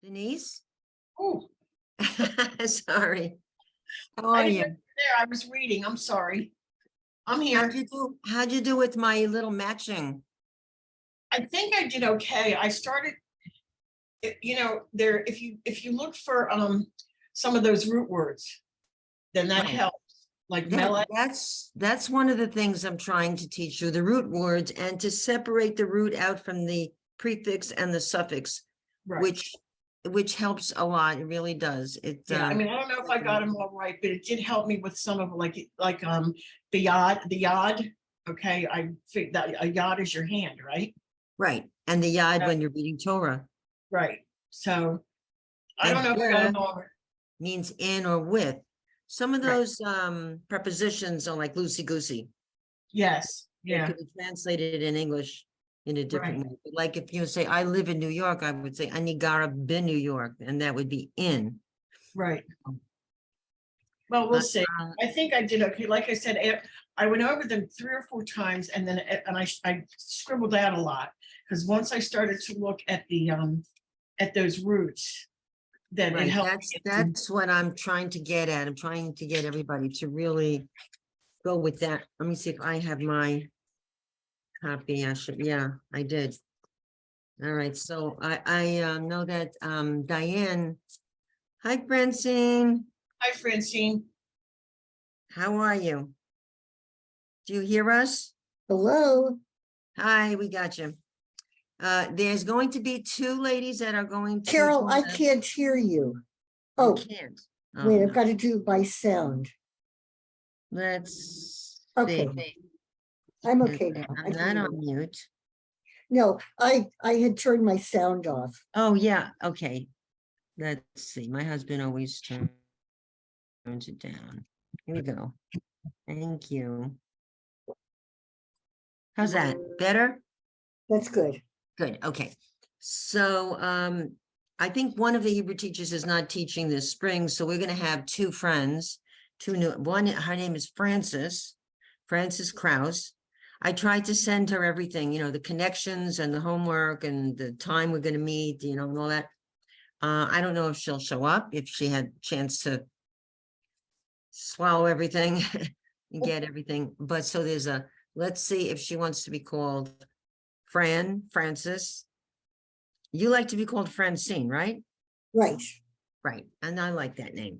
Denise? Oh, Sorry. How I are didn't you? know you were there. I was reading. I'm sorry. I'm here. How'd you do with my little matching? I think I did okay. I started, there, if you look for some of those root words, then that Right. helps. Like melee, That's one of the things I'm trying to teach you, the root words, and to separate the root out from the prefix and the suffix, right. which helps a lot. It really does. Yeah, I mean, I don't know if I got them all right, but it did help me with some of the yod. Okay, I think that a yod is your hand, right? right. And the yod when you're reading Torah. Right. So I don't And know if I got them all right. means in or with. Some of Right. those prepositions are like loosey goosey. Yes. It Yeah. could be translated in English in a different Right. way. Like if you say, I live in New York, I would say, Ani gara bin New York, and that would be in. Right. Well, we'll see. Uh, I think I did okay. Like I said, I went over them 3 or 4 times, and then I scribbled out a lot, because once I started to look at the at those roots, then it Right, helped. that's what I'm trying to get at. I'm trying to get everybody to really go with that. Let me see if I have my copy. I should, yeah, I did. All right, so I know that Diane. Hi, Francine. Hi, Francine. How are you? Do you hear us? Hello, Hi, we got you. There's going to be 2 ladies that are going to. Carol, I join us. can't hear you. You Oh, can't. Oh, wait, no. I've got to do by sound. Let's Okay, see. I'm okay now. I I'm can not hear on you. mute. No, I had turned my sound off. Oh, yeah, okay. Let's see. My husband always turns it down. Here we go. Thank you. How's that? Better? That's good. Good, okay. So I think one of the Hebrew teachers is not teaching this spring, so we're gonna have 2 friends, 2 new, one, her name is Frances Krause. I tried to send her everything, the connections and the homework and the time we're gonna meet, and all that. I don't know if she'll show up, if she had a chance to swallow everything and get everything, but so there's let's see if she wants to be called Francis. You like to be called Francine, right? Right, Right, and I like that name.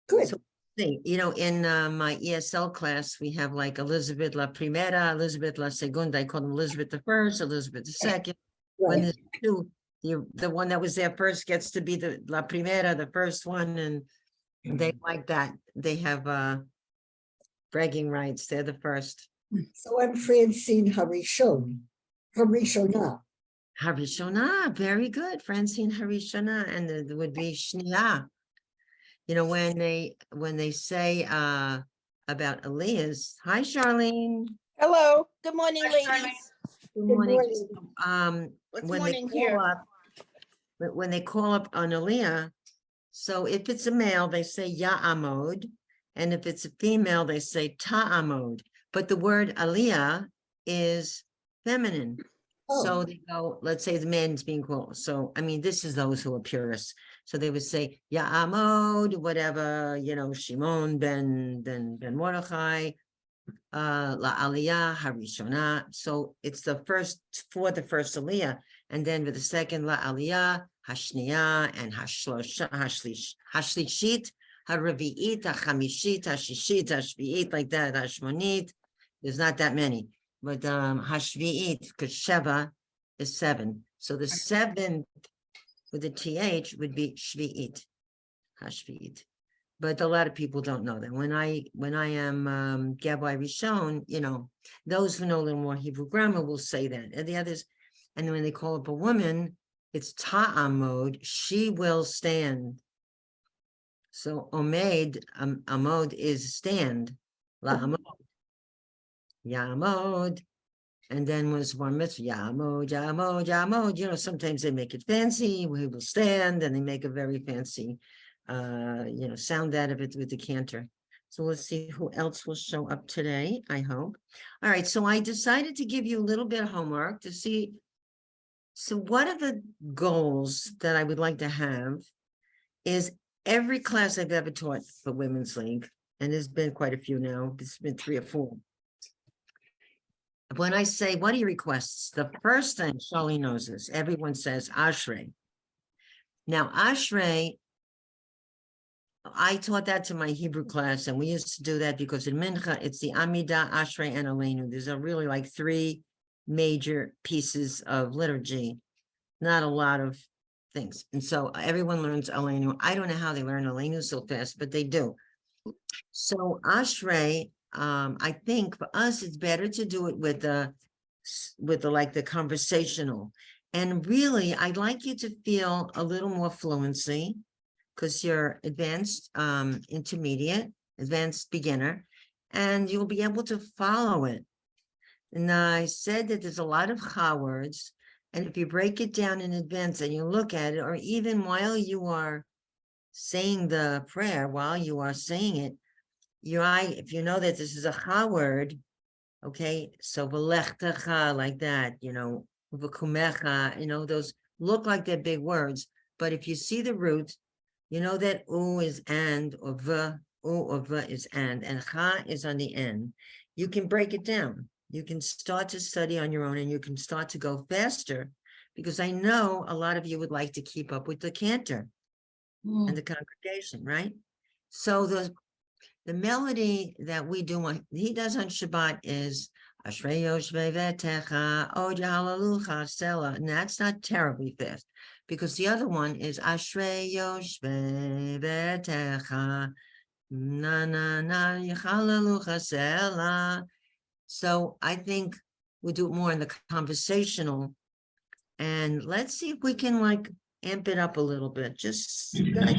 good. So, in my ESL class, we have like Elizabeth La Primera, Elizabeth La Segunda. I call them Elizabeth the First, Elizabeth the Second. When Right. there's 2, the one that was there first gets to be the La Primera, the first one, and they like that. They have bragging rights. They're the first. So I'm Francine Harishon, Harishona. Harishona, very good. Francine Harishona, and there would be Shnia. When they say about Elias. Hi, Charlene. Hello, good morning, Hi, Charlene. ladies. Good Good morning. morning. What's When they morning call here? up, but when they call up on Aliyah, so if it's a male, they say Ya'amod, and if it's a female, they say Ta'amod. But the word Aliyah is feminine. So Oh, they go, let's say the man's being called. So, I mean, this is those who are purists. So they would say, Ya'amod, whatever, Shimon ben Mordechai, La Aliyah Harishona. So it's the first for the first Aliyah, and then with the second La Aliyah, Hashniya, and Hashlishit, Haravi'it, Hamishit, Hashishit, Hashvi'it, like that, Hashmonit. There's not that many, but Hashvi'it, because Sheva is 7. So the 7th with the TH would be Shvi'it, Hashvi'it. But a lot of people don't know that. When I am Gabbai Rishon, those who know a little more Hebrew grammar will say that. And the others, and when they call up a woman, it's ta'amod, she will stand. So omed, amod is stand. La'amod, ya'amod. And then was one mitzvah, ya'amod, ya'amod, ya'amod. Sometimes they make it fancy, we will stand, and they make a very fancy sound out of it with the cantor. So let's see who else will show up today, I hope. All right, so I decided to give you a little bit of homework to see So one of the goals that I would like to have is every class I've ever taught for Women's League, and there's been quite a few now, it's been 3 or 4. When I say, what are your requests? The first thing, Charlie knows this, everyone says Ashrei. Now, Ashrei, I taught that to my Hebrew class, and we used to do that because in Mincha, it's the Amidah, Ashrei, and Aleinu. There's a really like 3 major pieces of liturgy, not a lot of things. And so everyone learns Aleinu. I don't know how they learn Aleinu so fast, but they do. So Ashrei, I think for us, it's better to do it with the like the conversational. And really, I'd like you to feel a little more fluency because you're advanced, intermediate, advanced beginner, and you'll be able to follow it. And I said that there's a lot of cha words, and if you break it down in advance and you look at it, or even while you are saying the prayer, while you are saying it, if you know that this is a cha word, okay, so v'lechtecha, like that, v'kumecha, those look like they're big words, but if you see the root, you know that u is and, or v is and cha is on the end. You can break it down. You can start to study on your own, and you can start to go faster, because I know a lot of you would like to keep up with the cantor and the congregation, right? So the melody that we do he does on Shabbat is Ashrei Yoshvei V'Techa Od Hallelujah Sela, and that's not terribly fast, because the other one is Ashrei Yoshvei V'Techa Na Na Na Hallelujah Sela. So I think we'll do it more in the conversational, and let's see if we can like amp it up a little bit. Just like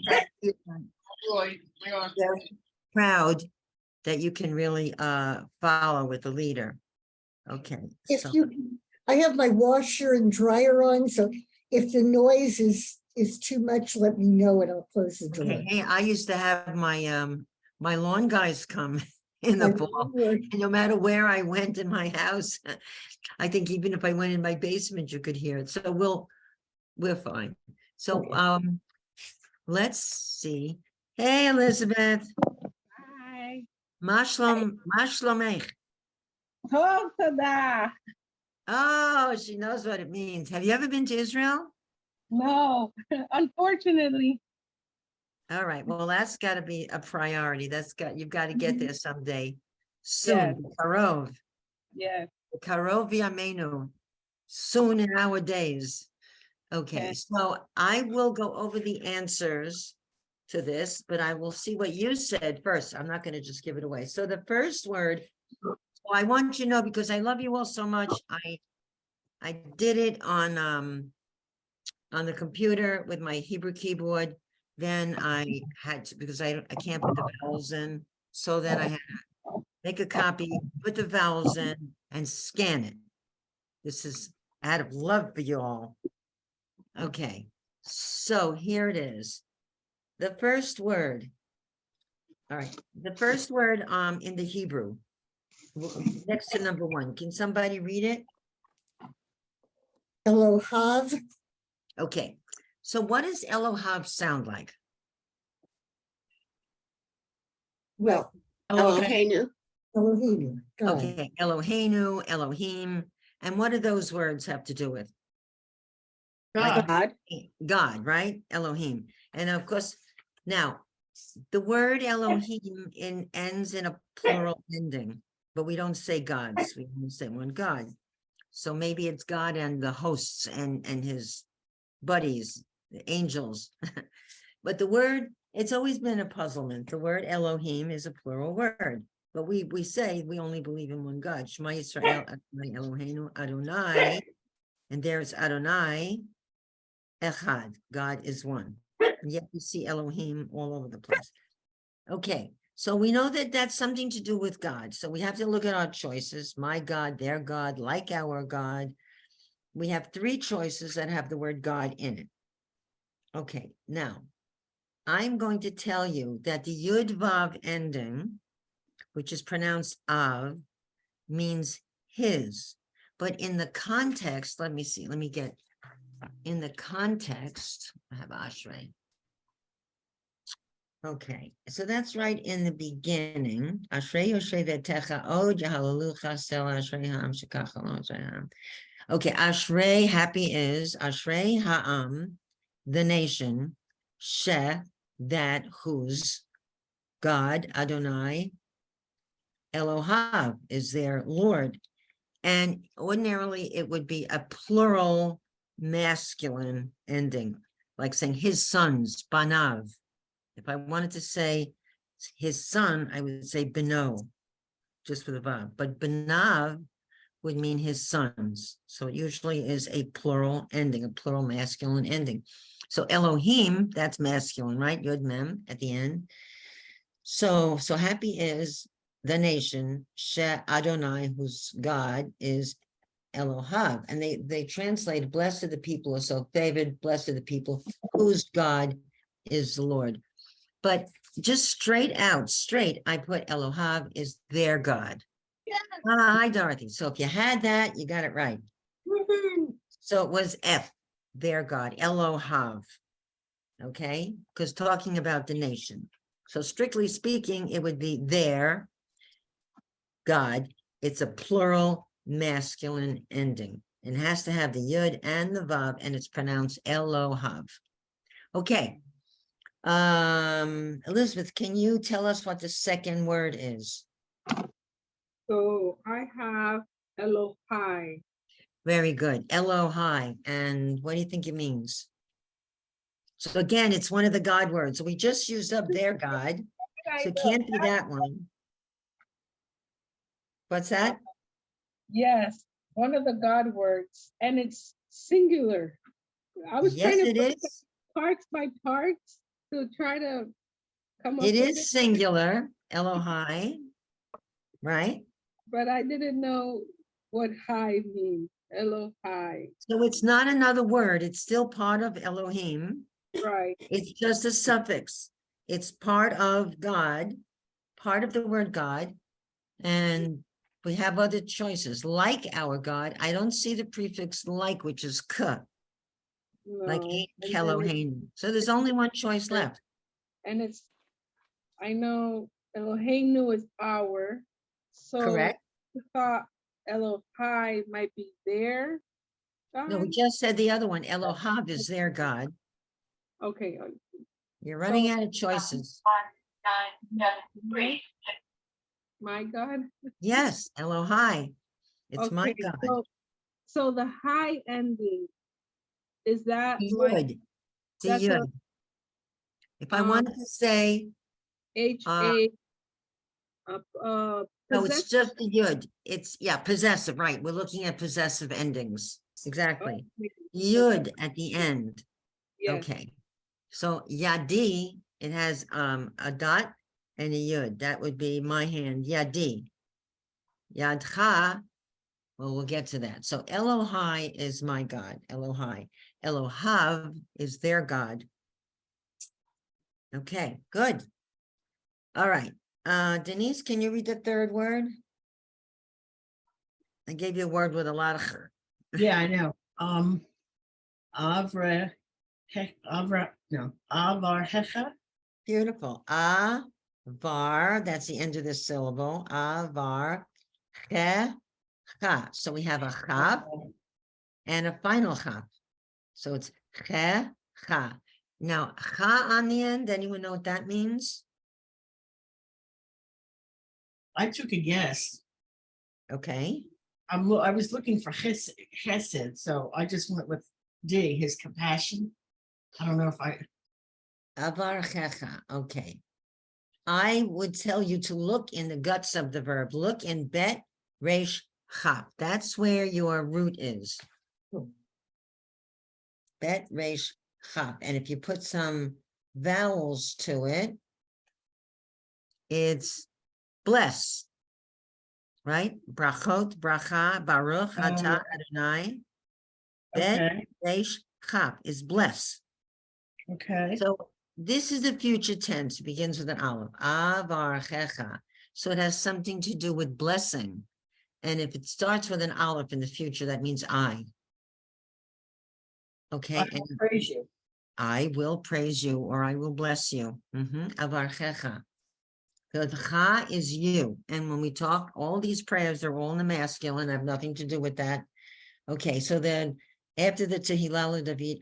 that. Very proud that you can really follow with the leader. Okay. If I have my washer and dryer on, so if the noise is too much, let me know and I'll close the door. Okay. Hey, I used to have my my lawn guys come in the fall, and no matter where I went in my house, I think even if I went in my basement, you could hear it. So we're fine. So Okay. Let's see. Hey, Elizabeth. Hi. Mashlomech. Tov Todah. Oh, she knows what it means. Have you ever been to Israel? No, unfortunately. All right. Well, that's got to be a priority. You've got to get there someday. Soon. Yes. Karov. Yes. Karov Yamenu. Soon in our days. Okay. Yes. So I will go over the answers to this, but I will see what you said first. I'm not going to just give it away. So the first word, I want you to know, because I love you all so much. I did it on the computer with my Hebrew keyboard. Then I had to, because I can't put the vowels in. So then I had to make a copy, put the vowels in, and scan it. This is out of love for you all. Okay, so here it is. The first word. All right, the first word in the Hebrew, next to number 1. Can somebody read it? Elohav. Okay, so what does Elohav sound like? Well, Eloheinu. Elohim. God. Okay, Eloheinu, Elohim, and what do those words have to do with? God. God, right? Elohim. And of course, now, the word Elohim ends in a plural ending, but we don't say gods. We only say one God. So maybe it's God and the hosts and his buddies, the angels. But the word, it's always been a puzzlement. The word Elohim is a plural word, but we say we only believe in one God. Shema Yisrael, Adonai Eloheinu, Adonai, and there's Adonai, Echad, God is one. And yet you see Elohim all over the place. Okay, so we know that that's something to do with God. So we have to look at our choices. My God, their God, like our God. We have 3 choices that have the word God in it. Okay, now I'm going to tell you that the Yud Vav ending, which is pronounced Av, means his. But in the context, let me see, let me get, in the context, I have Ashrei. Okay, so that's right in the beginning. Ashrei Yoshe Vetecha Od Yahalalucha Sel Ashrei Ha'am Shekach Lo Ashrei Ha'am. Okay, Ashrei, happy is, Ashrei Ha'am, the nation, She, that whose, God, Adonai, Elohav is their Lord. And ordinarily it would be a plural masculine ending, like saying his sons, Banav. If I wanted to say his son, I would say Beno, just with a vav. But Banav would mean his sons. So it usually is a plural ending, a plural masculine ending. So Elohim, that's masculine, right? Yod Mem at the end. So happy is the nation, She Adonai, whose God is Elohav. And they translate, blessed are the people who are so favored, blessed are the people whose God is the Lord. But just straight, I put Elohav is their God. Yeah. Hi, Dorothy. So if you had that, you got it right. Woohoo. So it was F, their God, Elohav. Okay, because talking about the nation. So strictly speaking, it would be their God. It's a plural masculine ending. It has to have the yud and the vav, and it's pronounced Elohav. Okay. Elizabeth, can you tell us what the second word is? So I have Elohai. Very good. Elohai. And what do you think it means? So again, it's one of the God words. So we just used up their God. So it can't be that one. What's that? Yes, one of the God words, and it's singular. I was Yes, trying it to put is. parts by parts to try to come up It with is singular, Elohai, right? but I didn't know what high means. Elohai, So it's not another word. It's still part of Elohim. right? It's just a suffix. It's part of God, part of the word God. And we have other choices, like our God. I don't see the prefix like, which is k, like No, Ein and then Keloheinu. So there's only one choice left. and it's, I know Eloheinu is our, so Correct? I thought Elohai might be their No, we God. just said the other one. Elohav is their God. Okay, You're running out of choices. my God. Yes, Elohai. It's my Okay, God. so the high ending, is that like, Yud. The that's a Yud. If I wanted to say, H-A, no, it's possessive? just the Yud. It's, yeah, possessive, right? We're looking at possessive endings. Exactly. Yud at the end. Yes, Okay. So Yadi, it has a dot and a Yud. That would be my hand, Yadi. Yadcha, well, we'll get to that. So Elohai is my God, Elohai. Elohav is their God. Okay, good. All right. Denise, can you read the third word? I gave you a word with a lot of Yeah, I know. Avra, Avar Hecha. beautiful. Avar, that's the end of this syllable. Avar, cha. So we have a chaf and a final chaf. So it's cha. Now, cha on the end, anyone know what that means? I took a guess. Okay. I was looking for chesed, so I just went with D, his compassion. I don't know if I, Avar checha. Okay. I would tell you to look in the guts of the verb. Look in bet, resh, chaf. That's where your root is. Bet, resh, chaf. And if you put some vowels to it, it's bless, right? Brachot, bracha, baruch, atah, Adonai. Bet, okay, resh, chaf is bless. okay. So this is the future tense, begins with an aleph, avar checha. So it has something to do with blessing. And if it starts with an aleph in the future, that means I. Okay, I will and praise you. I will praise you or I will bless you. Avarchecha. The cha is you. And when we talk, all these prayers, they're all in the masculine, have nothing to do with that. Okay, so then after the Tehillah David,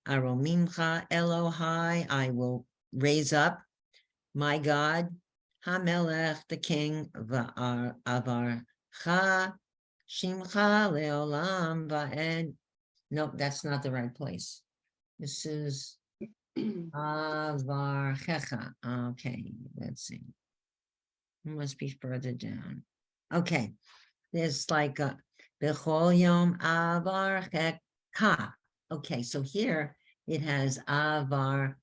Aromimcha Elohai, I will raise up my God, Hamelech, the king, Avarcha, Shimcha Leolam Va'ed. Nope, that's not the right place. This is Avarchecha. Okay, let's see. It must be further down. Okay, there's like a Bechol Yom Avarchecha. Okay, so here it has Avarchecha.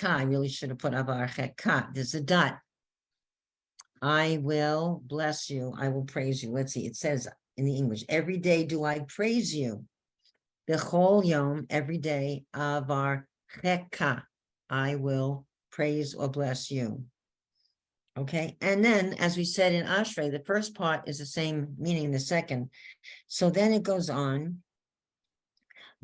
I really should have put Avarchecha. There's a dot. I will bless you. I will praise you. Let's see. It says in the English, every day do I praise you. Bechol Yom, every day, Avarchecha. I will praise or bless you. Okay, and then as we said in Ashrei, the first part is the same meaning in the second. So then it goes on,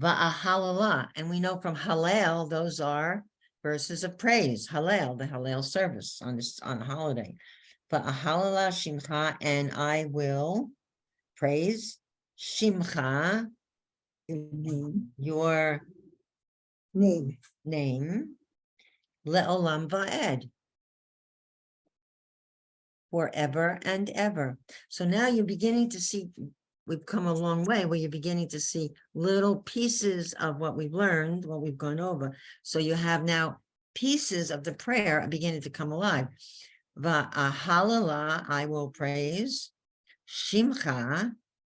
Va'ahalala, and we know from Hallel, those are verses of praise. Hallel, the Hallel service on a holiday. Va'ahalala Shimcha, and I will praise Shimcha, your name, Le'olam Va'ed, forever and ever. So now you're beginning to see, we've come a long way where you're beginning to see little pieces of what we've learned, what we've gone over. So you have now pieces of the prayer are beginning to come alive. Va'ahalala, I will praise Shimcha,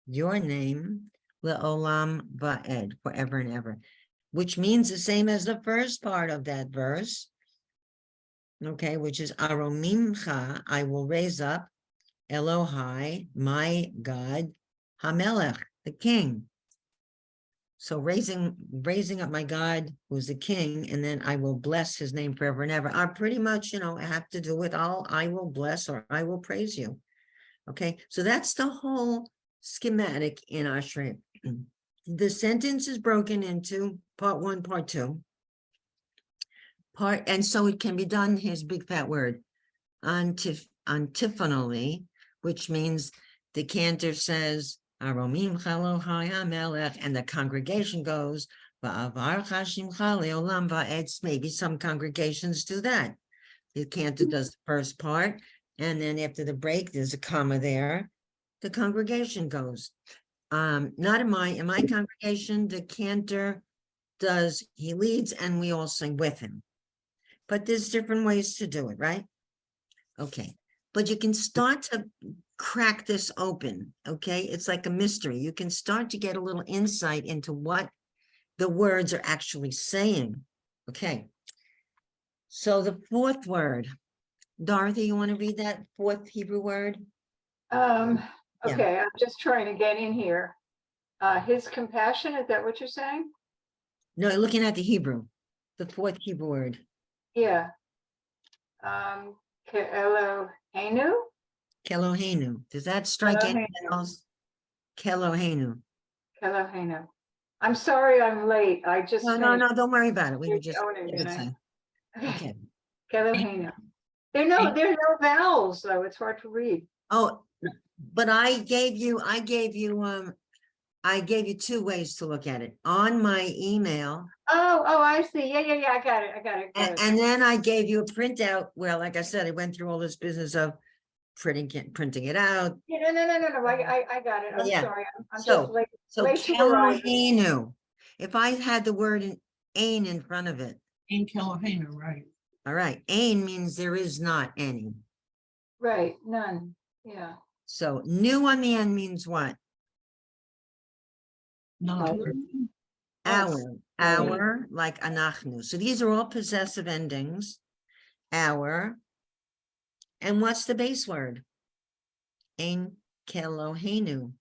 your name, Le'olam Va'ed, forever and ever, which means the same as the first part of that verse. Okay, which is Aromimcha, I will raise up Elohai, my God, Hamelech, the king. So raising up my God, who's the king, and then I will bless his name forever and ever, are pretty much, have to do with I will bless or I will praise you. Okay, so that's the whole schematic in Ashrei. The sentence is broken into part one, part two. And so it can be done, here's a big fat word, antiphonally, which means the cantor says, Aromim Chalohai HaMelech, and the congregation goes, Va'avar Chashimcha Leolam Va'ed. Maybe some congregations do that. The cantor does the first part, and then after the break, there's a comma there. The congregation goes. Not in my congregation, the cantor he leads, and we all sing with him. But there's different ways to do it, right? Okay, but you can start to crack this open, okay? It's like a mystery. You can start to get a little insight into what the words are actually saying, okay? So the fourth word, Dorothy, you want to read that fourth Hebrew word? Yeah. Okay, I'm just trying to get in here. His compassion, is that what you're saying? No, looking at the Hebrew, the fourth Hebrew word. Yeah. Ke'eloheinu? Kelohenu. Does that strike anything else? Kelohenu. Ke'eloheinu. I'm sorry I'm late. I just No, finished don't worry about it. We were finished just. owning, didn't I? Okay. Ke'eloheinu. There are no vowels though. It's hard to read. Oh, but I gave you two ways to look at it. On my email, Oh, I see. Yeah. I got it. and then I gave you a printout where, like I said, I went through all this business of printing it out. Yeah, no. I got it. I'm Yeah. sorry. I'm So- just late. So Late to arrive. Kelohenu, if I had the word ain in front of it, In Kelohenu, right? all right, ain means there is not any. Right, none. Yeah. So new on the end means what? No. Our, like anachnu. So these are all possessive endings. Our. And what's the base word? Ein Kelohenu.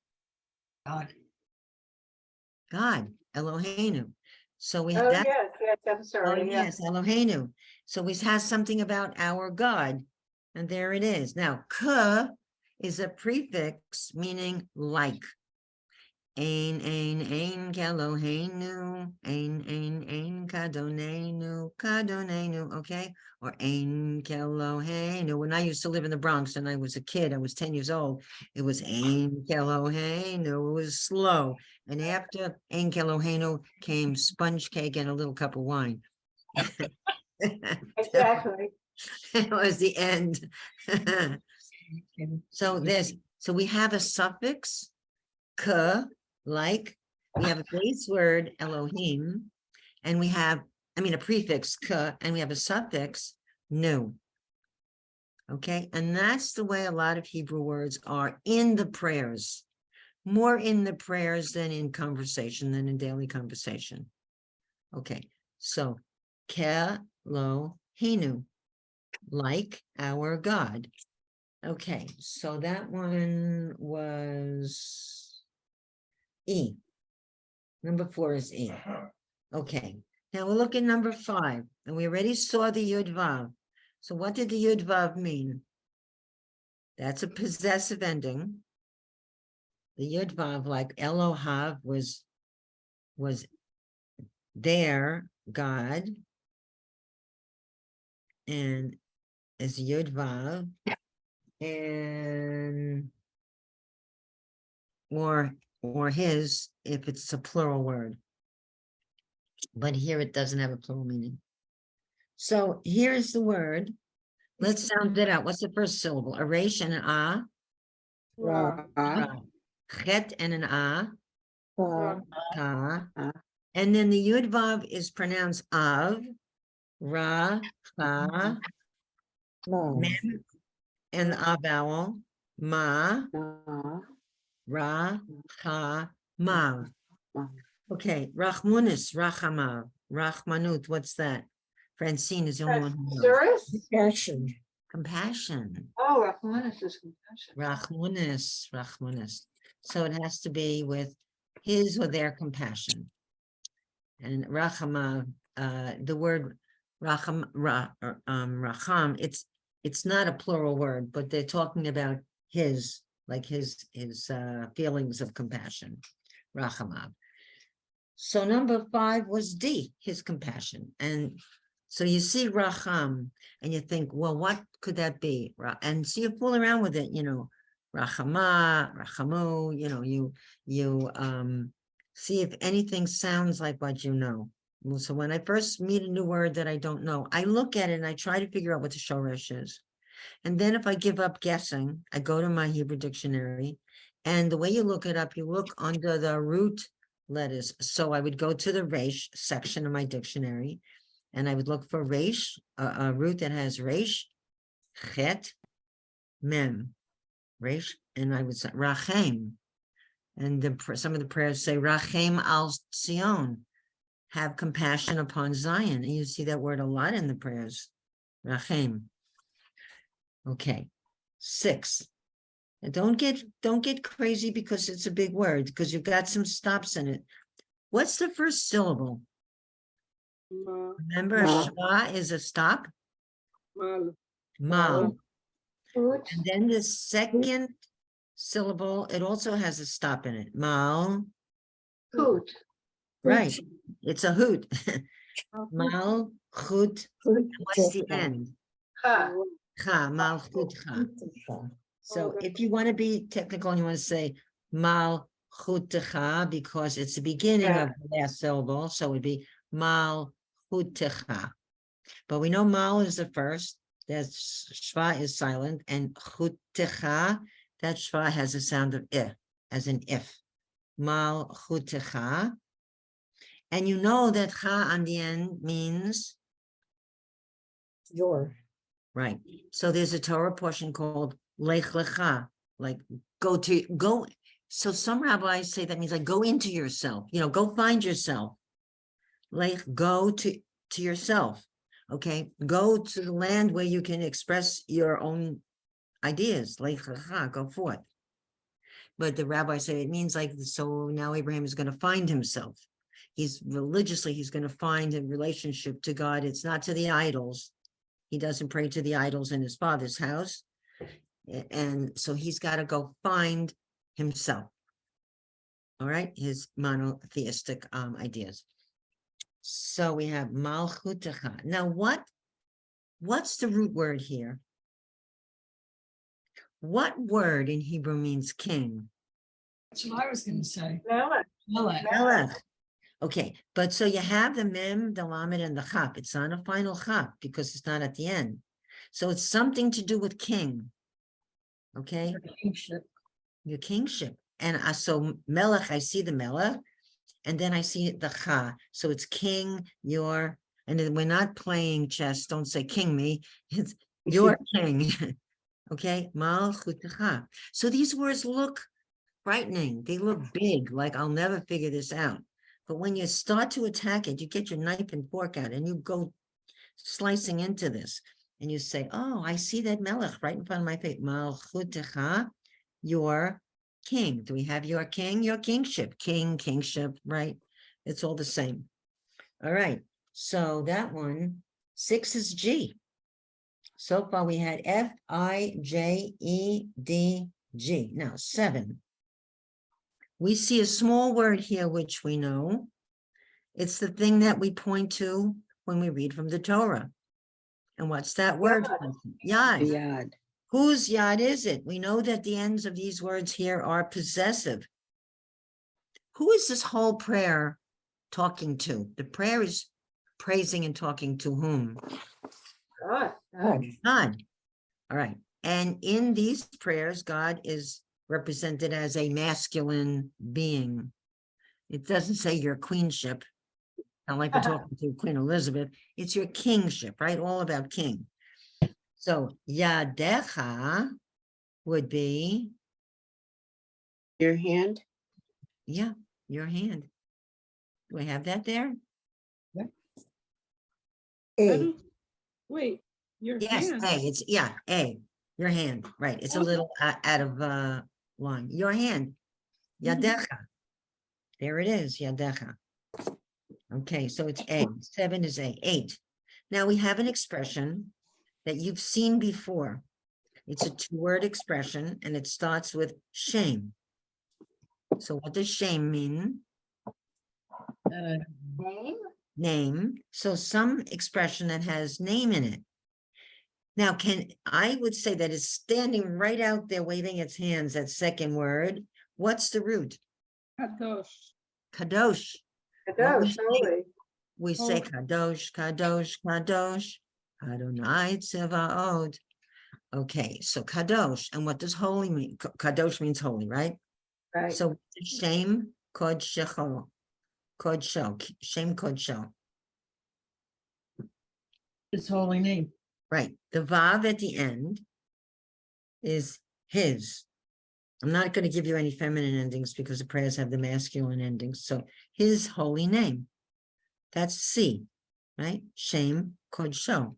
God, Elohenu. So we have Oh, that. yes, I'm Oh, sorry. Yeah. yes, Elohenu. So we has something about our God. And there it is. Now, ka is a prefix meaning like. Ein Keloheinu, ein Kadonenu, okay? Or ein Keloheinu. When I used to live in the Bronx and I was a kid, I was 10 years old, it was ein Keloheinu, it was slow. And after ein Keloheinu came sponge cake and a little cup of wine. Exactly. It was the end. So we have a suffix, ka, like, we have a base word, Elohim, and we have, a prefix, ka, and we have a suffix, nu. Okay, and that's the way a lot of Hebrew words are in the prayers, more in the prayers than in conversation, than in daily conversation. Okay, so, Kelohenu, like our God. Okay, so that one was E. Number 4 is E. Okay, now we'll look at number 5, and we already saw the Yud Vav. So what did the Yud Vav mean? That's a possessive ending. The Yud Vav, like Elohav, was their God, and is Yud Vav, and or his if it's a plural word. But here it doesn't have a plural meaning. So here's the word. Let's sound it out. What's the first syllable? A resh and an ah. Ra. Chet and an ah. Ka. Ah. And then the Yud Vav is pronounced av, ra, cha, mem, and the ah vowel, ma, Na. ra, cha, mav. Mav. Okay, Rachmunis, Rachamav, Rachmanut, what's that? Francine is the only one who knows. Service? Passion. Compassion, Oh, Rahmanis is compassion. Rachmunis. So it has to be with his or their compassion. And Rachamav, the word Racham, Racham, it's not a plural word, but they're talking about his, like his feelings of compassion, Rachamav. So number 5 was D, his compassion. And so you see Racham and you think, well, what could that be? And so you fool around with it, Rachama, Rachamu, you see if anything sounds like what you know. Well, so when I first meet a new word that I don't know, I look at it and I try to figure out what the shoresh is. And then if I give up guessing, I go to my Hebrew dictionary. And the way you look it up, you look under the root letters. So I would go to the resh section of my dictionary, and I would look for resh, a root that has resh, chet, mem, resh, and I would say rachem. And some of the prayers say rachem al Zion, have compassion upon Zion. And you see that word a lot in the prayers, rachem. Okay, 6. And don't get crazy because it's a big word, because you've got some stops in it. What's the first syllable? Ma. Remember, Ma. shva is a stop. Mal. Mal. Hoot. And then the second syllable, it also has a stop in it. Mal. Hoot. Right. It's a hoot. Mal, chut. What's the end? Ha. Cha, mal, chut, cha. So if you want to be technical and you want to say mal chutecha, because it's the beginning of the last syllable, so it would be mal chutecha. But we know mal is the first, that shva is silent, and chutecha, that shva has a sound of I, as in if. Mal chutecha. And you know that cha on the end means? Your. Right. So there's a Torah portion called Lech Lecha, like go. So some rabbis say that means like go into yourself, go find yourself. Lech, go to yourself. Okay. Go to the land where you can express your own ideas. Lech Lecha, go forth. But the rabbis say it means like, so now Abraham is going to find himself. He's going to find a relationship to God. It's not to the idols. He doesn't pray to the idols in his father's house. And so he's got to go find himself. All right, his monotheistic ideas. So we have Malchutecha. Now what's the root word here? What word in Hebrew means king? That's what I was gonna say. Melech. Melech. Melech. Okay, but so you have the mem, the lamed, and the chap. It's not a final chap because it's not at the end. So it's something to do with king. Okay, Kingship. your kingship. And so melech, I see the melech, and then I see the cha. So it's king, your, and then we're not playing chess. Don't say king me. It's your king. Okay, malchutecha. So these words look frightening. They look big, like I'll never figure this out. But when you start to attack it, you get your knife and fork out and you go slicing into this. And you say, oh, I see that melech right in front of my face. Malchutecha, your king. Do we have your king? Your kingship. King, kingship, right? It's all the same. All right. So that one, 6 is G. So far we had F, I, J, E, D, G. Now 7. We see a small word here, which we know. It's the thing that we point to when we read from the Torah. And what's that word? Yad. Yad. Whose yad is it? We know that the ends of these words here are possessive. Who is this whole prayer talking to? The prayer is praising and talking to whom? God. God. All right. And in these prayers, God is represented as a masculine being. It doesn't say your queenship. Not like we're talking to Queen Elizabeth. It's your kingship, right? All about king. So Yadecha would be, Your hand. yeah, your hand. Do I have that there? A, Wait, your Yes, hand. A. It's A. Your hand, right? It's a little out of line. Your hand, Yadecha. There it is, Yadecha. Okay, so it's A. 7 is A. 8. Now we have an expression that you've seen before. It's a 2-word expression and it starts with shame. So what does shame mean? Name. Name. So some expression that has name in it. Now, I would say that it's standing right out there waving its hands, that second word. What's the root? Kadosh. Kadosh. What we Kadosh. say? Holy. We say Kadosh, Kadosh, Kadosh, Adonai Tzevaot. Okay, so Kadosh. And what does holy mean? Kadosh means holy, right? Right. So shame, Kodshecho, Kodsho, shame, Kodsho. His holy name. Right. The Vav at the end is his. I'm not going to give you any feminine endings because the prayers have the masculine endings. So his holy name. That's C, right? Shame, Kodsho. All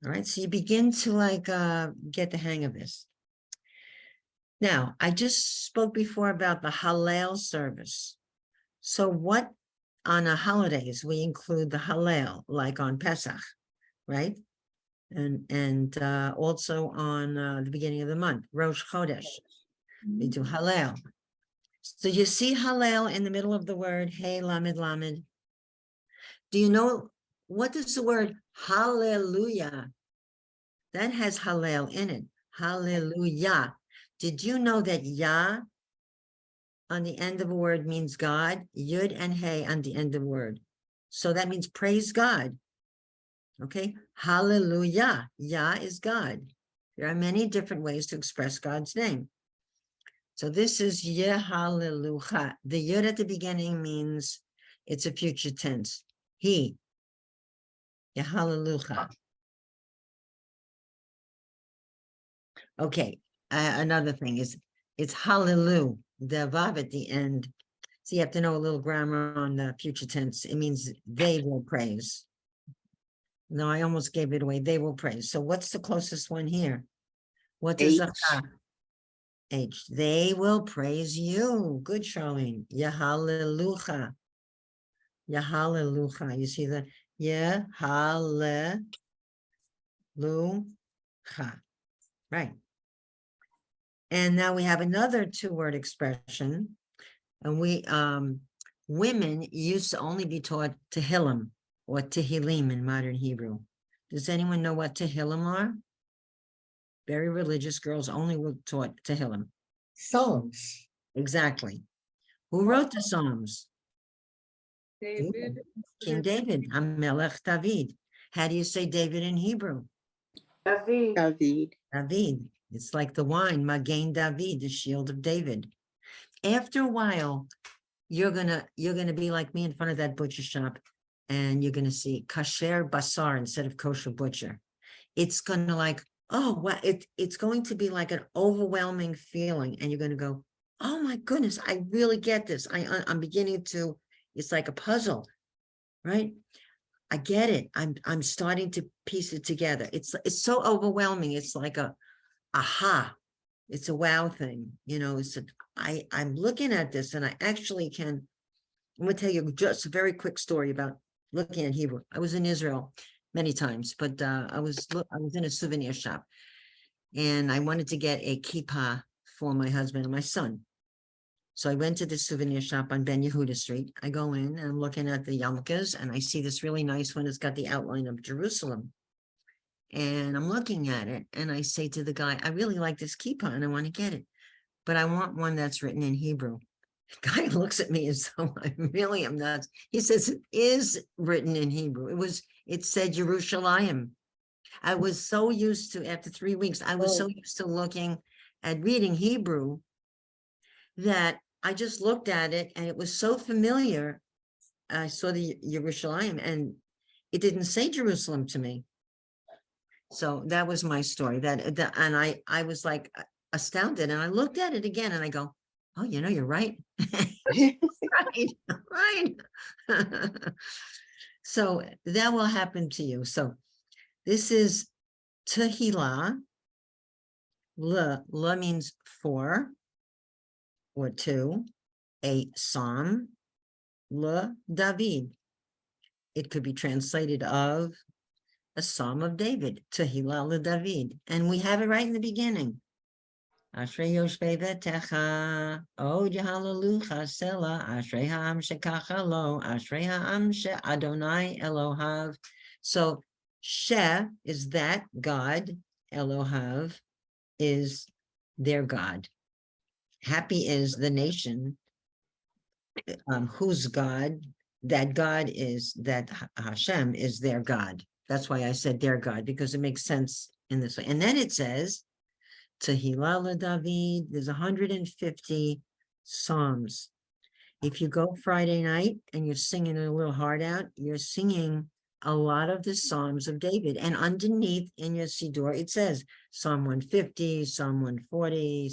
right. So you begin to get the hang of this. Now, I just spoke before about the Hallel service. So what on the holidays, we include the Hallel, like on Pesach, right? And also on the beginning of the month, Rosh Chodesh, we do Hallel. So you see Hallel in the middle of the word, Hey Lamed Lamed. Do you know, what does the word Hallelujah? That has Hallel in it, Hallelujah. Did you know that Yah on the end of a word means God, Yud and Hey on the end of a word. So that means praise God. Okay, hallelujah. Yah is God. There are many different ways to express God's name. So this is Yehallelucha. The Yud at the beginning means it's a future tense. He. Yehallelucha. Okay, another thing is it's hallelujah. The Vav at the end. So you have to know a little grammar on the future tense. It means they will praise. No, I almost gave it away. They will praise. So what's the closest one here? What does the H. H? They will praise you. Good, Charlene. Yahallelucha. Yahallelucha. You see the Yahallelucha. Right. And now we have another two-word expression. And women used to only be taught Tehillim or Tehillim in modern Hebrew. Does anyone know what Tehillim are? Very religious girls only were taught Tehillim. Psalms. Exactly. Who wrote the Psalms? David. King David, Hamelech David. How do you say David in Hebrew? David. David. David. It's like the wine, Magen David, the shield of David. After a while, you're gonna be like me in front of that butcher shop, and you're gonna see kasher basar instead of kosher butcher. It's gonna like, oh wow, it's going to be like an overwhelming feeling, and you're gonna go, oh my goodness, I really get this. I'm beginning to, it's like a puzzle, right? I get it. I'm starting to piece it together. It's so overwhelming. It's like a aha. It's a wow thing. You know, I'm looking at this and I actually can, I'm gonna tell you just a very quick story about looking at Hebrew. I was in Israel many times, but I was in a souvenir shop and I wanted to get a kippah for my husband and my son. So I went to the souvenir shop on Ben Yehuda Street. I go in and I'm looking at the yarmulkes and I see this really nice one. It's got the outline of Jerusalem. And I'm looking at it and I say to the guy, I really like this kippah and I want to get it, but I want one that's written in Hebrew. The guy looks at me as though I really am nuts. He says, it is written in Hebrew. It said Yerushalayim. I was so used to, after 3 weeks, I was so used to looking at reading Hebrew that I just looked at it and it was so familiar. I saw the Yerushalayim and it didn't say Jerusalem to me. So that was my story. And I was like astounded, and I looked at it again and I go, oh, you're right. Right. So that will happen to you. So this is Tehillah. La means four or two, a psalm. La David. It could be translated of a psalm of David, Tehillah le David. And we have it right in the beginning. Ashrei yoshvei vetecha, od yahalalucha sela, ashrei ha'am shekacha lo, ashrei ha'am she'adonai Elohav. So She is that God, Elohav is their God. Happy is the nation whose God, that God is, that Hashem is their God. That's why I said their God, because it makes sense in this way. And then it says, Tehillah le David, there's 150 Psalms. If you go Friday night and you're singing a little heart out, you're singing a lot of the Psalms of David. And underneath in your Siddur, it says Psalm 150, Psalm 140,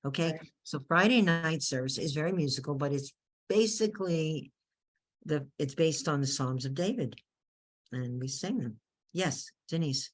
okay? Right. So Friday night service is very musical, but it's basically, it's based on the Psalms of David. And we sing them. Yes, Denise.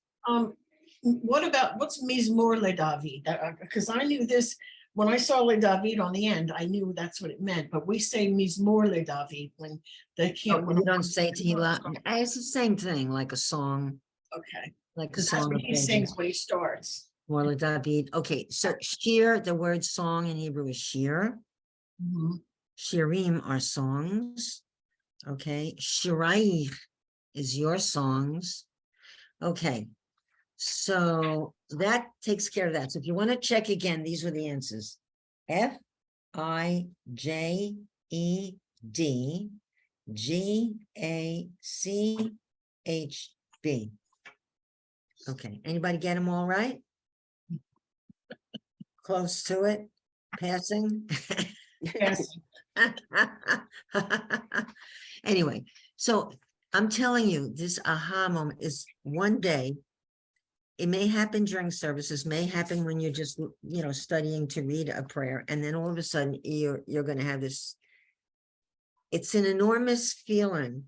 What's Mizmor le David? Because I knew this, when I saw le David on the end, I knew that's what it meant, but we say Mizmor le David when they can't. We don't say Tehillah. It's the same thing, like a song, Okay, like a because that's song what of he David. sings when he starts. More le David. Okay, so shir, the word song in Hebrew is shir. Mhm. Shirim are songs. Okay, shiraich is your songs. Okay, so that takes care of that. So if you want to check again, these were the answers. Fijed, Gachb. Okay, anybody get them all right? Close to it, passing? Yes. Anyway, so I'm telling you, this aha moment is one day. It may happen during services, may happen when you're just, studying to read a prayer, and then all of a sudden you're going to have this. It's an enormous feeling.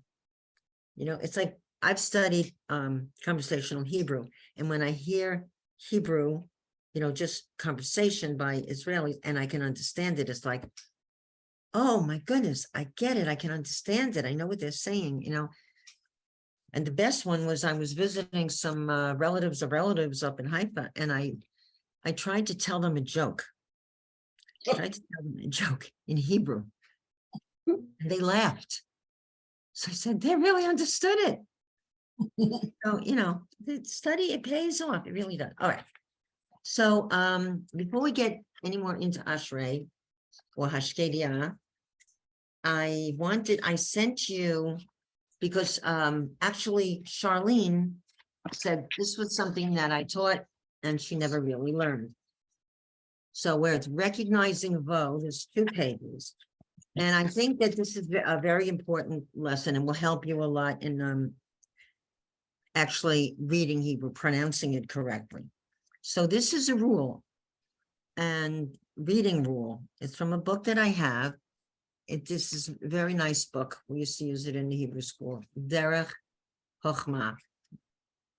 It's like I've studied conversational Hebrew, and when I hear Hebrew, just conversation by Israelis, and I can understand it, it's like, oh my goodness, I get it. I can understand it. I know what they're saying, And the best one was I was visiting some relatives of relatives up in Haifa, and I tried to tell them a joke. Tried to tell them a joke in Hebrew. And they laughed. So I said, they really understood it. So, the study, it pays off. It really does. All right. So before we get any more into Ashrei or Hashkedia, I sent you, because actually Charlene said this was something that I taught and she never really learned. So where it's recognizing vo, there's 2 pages. And I think that this is a very important lesson and will help you a lot in actually reading Hebrew, pronouncing it correctly. So this is a rule and reading rule. It's from a book that I have. This is a very nice book. We used to use it in the Hebrew school. Derech Chochmah,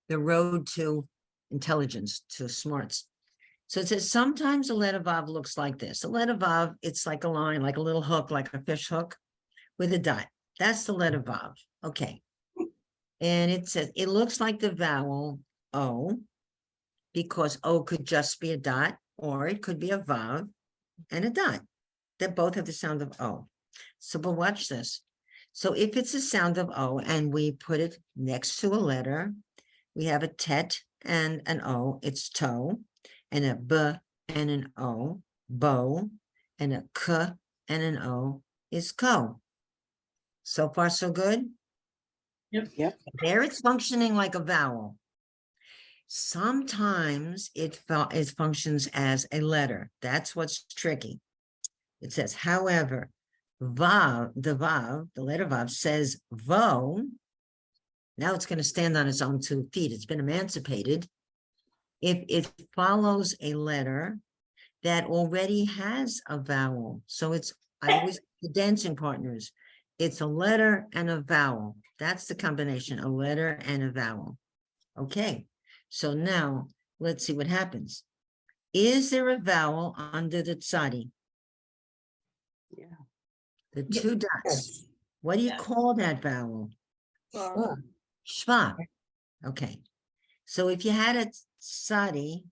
the road to intelligence, to smarts. So it says sometimes a letter Vav looks like this. A letter Vav, it's like a line, like a little hook, like a fish hook with a dot. That's the letter Vav. Okay. And it says it looks like the vowel O, because O could just be a dot, or it could be a Vav and a dot. They both have the sound of O. So, but watch this. So if it's a sound of O and we put it next to a letter, we have a tet and an O, it's toe, and a b and an O, bow, and a k and an O is ko. So far, so good? Yep. There it's functioning like a vowel. Sometimes it functions as a letter. That's what's tricky. It says, however, Vav, the letter Vav says vo. Now it's going to stand on its own 2 feet. It's been emancipated. If it follows a letter that already has a vowel. So I always, the dancing partners, it's a letter and a vowel. That's the combination, a letter and a vowel. Okay, so now let's see what happens. Is there a vowel under the tzadi? Yeah. The 2 dots. Yes. What do you Yeah. call that vowel? Ah, Shva. Okay. So if you had a tzadi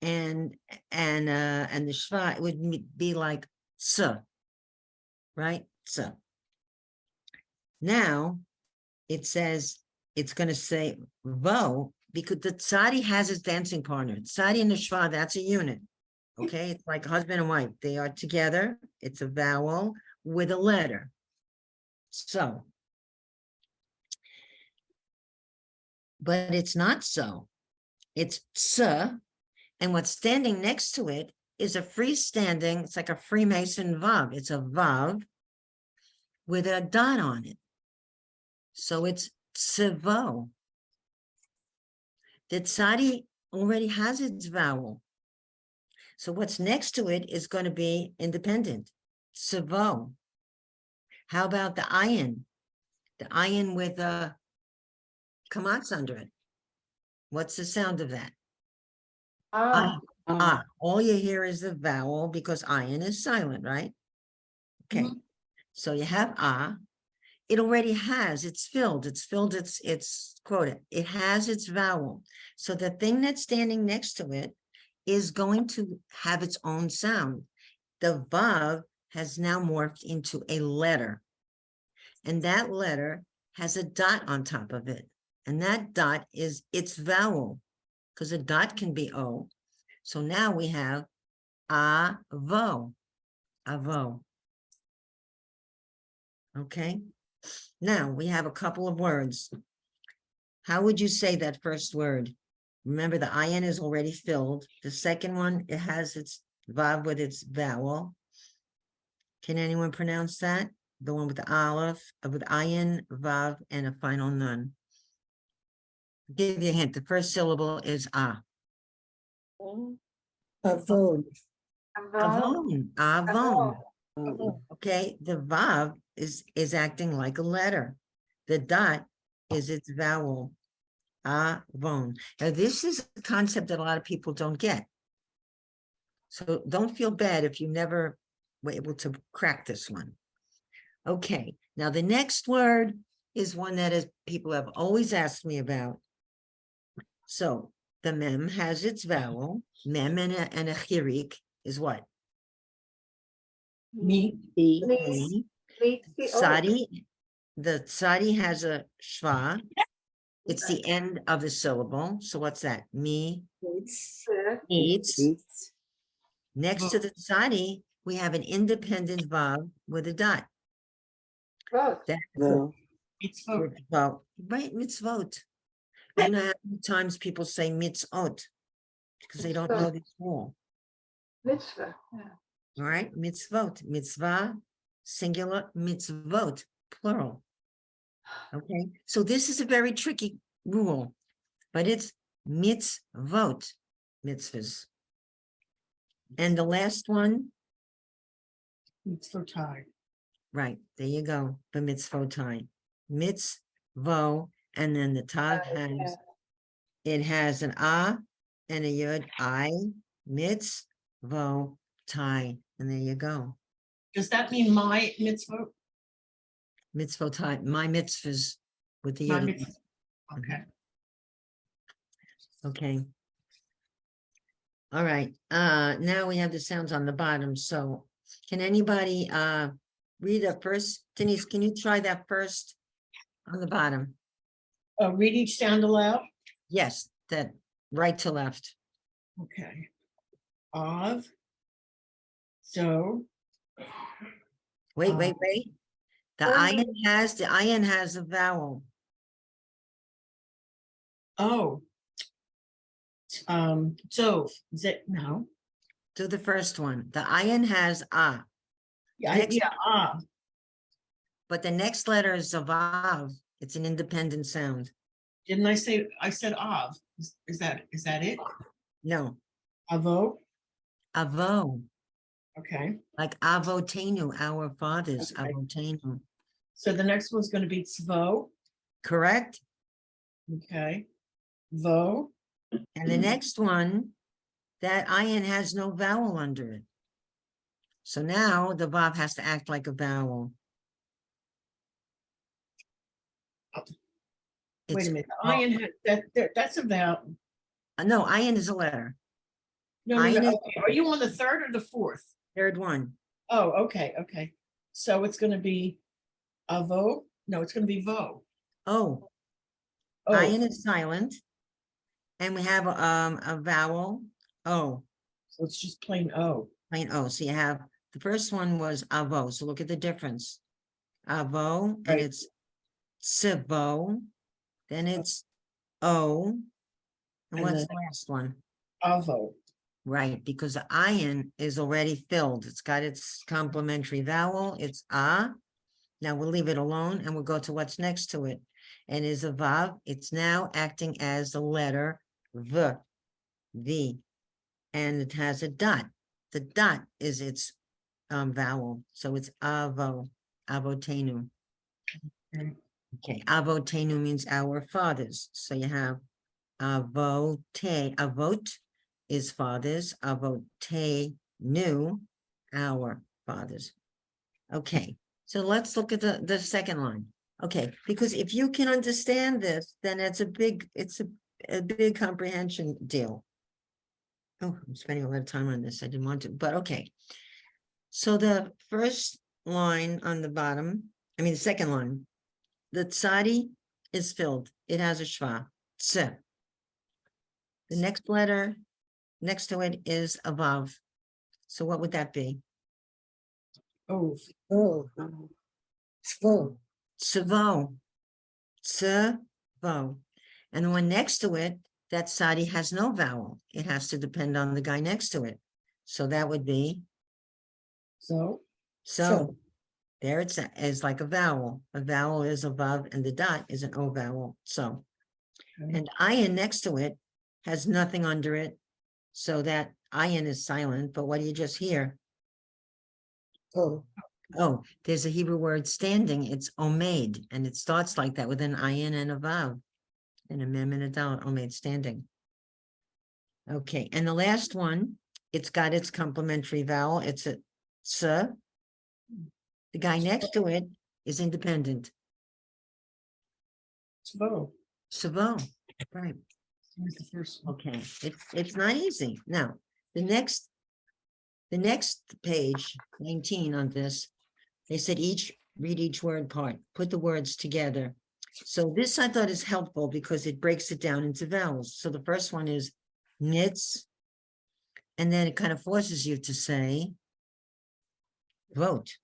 and the shva, it would be like tsa, right? So now it says it's going to say vo, because the tzadi has its dancing partner. Tzadi and the shva, that's a unit. Okay, it's like husband and wife. They are together. It's a vowel with a letter. So, but it's not so. It's tsa, and what's standing next to it is a freestanding, it's like a Freemason vav. It's a vav with a dot on it. So it's tsevo. The tzadi already has its vowel. So what's next to it is going to be independent. Tsevo. How about the ayin? The ayin with a kamatz under it. What's the sound of that? Ah, All you hear is the vowel because ayin is silent, right? Okay. So you have it already has, it's filled, it's quoted. It has its vowel. So the thing that's standing next to it is going to have its own sound. The vav has now morphed into a letter. And that letter has a dot on top of it. And that dot is its vowel, because a dot can be O. So now we have avo, avo. Okay. Now we have a couple of words. How would you say that first word? Remember, the ayin is already filled. The second one, it has its vav with its vowel. Can anyone pronounce that? The one with the aleph, with ayin, vav, and a final nun. Give you a hint. The first syllable is a. avon. avon, Avon. Avon. avon. Okay, the vav is acting like a letter. The dot is its vowel. Avon. Now, this is a concept that a lot of people don't get. So don't feel bad if you never were able to crack this one. Okay, now the next word is one that people have always asked me about. So the mem has its vowel. Mem and a chirik is what? Me, E, Me. Meets the oath. Sadi, the sadi has a schwa. It's the end of the syllable. So what's that? Me It's eats. eats, Next to the sadi, we have an independent vav with a dot. Vote. That's vo, it's vote. mitzvot. Right, mitzvot. You know how many times people say mitzvot because they don't know Mitzvot. this rule. Mitzvah. Yeah. All right, mitzvot, mitzvah, singular, mitzvot, plural. Okay, so this is a very tricky rule, but it's mitzvot, mitzvahs. And the last one, It's for tie. right, there you go, the mitzvotai. Mitzvo, and then the tav Yeah. has, it has an ah and a yud, I, mitzvo, tai, and there you go. Does that mean my mitzvah? Mitzvotai, my mitzvahs with the My yud. mitzvah. Okay. Okay. All right, now we have the sounds on the bottom, so can anybody read it first? Denise, can you try that first on the bottom? Read each sound aloud. Yes, that right to left. Okay. Of. So. Wait, Um, wait. The Oh, IN has a vowel. Oh. So, is it, no, Do the first one. The IN has ah, yeah, Next. yeah, but the next letter is a vav. It's an independent sound. didn't I said of, is that it? No, Avo, avo, okay, like avotenu, our fathers, Okay. avotenu. so the next one's gonna be tzvo, Correct? okay, vo, And the next one, that IN has no vowel under it. So now the vav has to act like a vowel. wait It's a minute, oh, iron had, that's about, no, IN is a letter. no, Iron is okay, are you on the third or the fourth? third one. Oh, okay, so it's gonna be avo, no, it's gonna be vo, Oh, oh, IN is silent. And we have a vowel. Oh, so it's just plain O, plain O. So you have, the first one was avo. So look at the difference. Avo, and Right. it's sivo. Then it's O. And And what's then- the last one? avo, Right, because the IN is already filled. It's got its complementary vowel. It's ah. Now we'll leave it alone and we'll go to what's next to it. And is a vav. It's now acting as the letter V. V. And it has a dot. The dot is its vowel. So it's avo, avotenu. Okay. Okay, avotenu means our fathers. So you have avote, avot is fathers, avotenu, our fathers. Okay, so let's look at the second line. Okay, because if you can understand this, then it's a big comprehension deal. Oh, I'm spending a lot of time on this. I didn't want to, but okay. So the first line on the bottom, I mean, the second line, the tsadi is filled. It has a shva, ts. The next letter next to it is a vav. So what would that be? oh, oh, oh, tzvo, Tzvo. Tzvo. And the one next to it, that tsadi has no vowel. It has to depend on the guy next to it. So that would be, so, so there it's is like a vowel. A vowel is a vav and the dot is an O vowel. So, Okay. and ayin next to it has nothing under it. So that ayin is silent, but what do you just hear? oh, Oh, there's a Hebrew word standing. It's omed, and it starts like that with an ayin and a vav. And a mem and a dal, omed, standing. Okay, and the last one, it's got its complementary vowel. It's a ts. The guy next to it is independent. tzvo, Savo, right? here's the first one. Okay, it's not easy. Now, the next The next page, 19 on this, they said read each word part, put the words together. So this I thought is helpful because it breaks it down into vowels. So the first one is knits, and then it kind of forces you to say vote.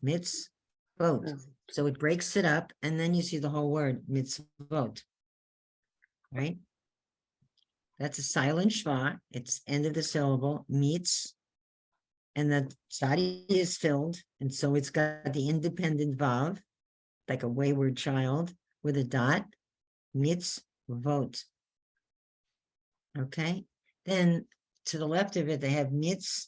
Mitz, vote. Oh. So it breaks it up, and then you see the whole word, mitzvot. Right? That's a silent schwa. It's end of the syllable, meets, and the sadi is filled, and so it's got the independent vav, like a wayward child, with a dot, mitzvot. Okay? Then to the left of it, they have mitzvotai.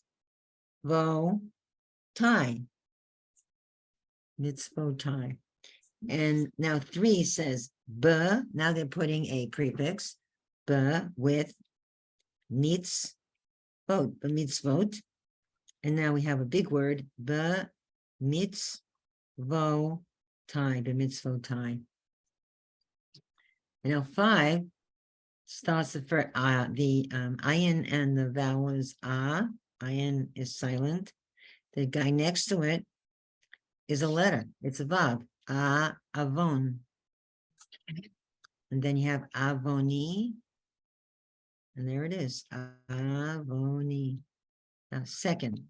Mitzvotai. And now 3 says b, now they're putting a prefix, b with mitzvot, the mitzvot. And now we have a big word, b mitzvotai, the mitzvotai. And now 5 starts the ayin and the vowel is a, ayin is silent. The guy next to it is a letter, it's a vav, avon. And then you have avoni, and there it is, avoni. Now, 7.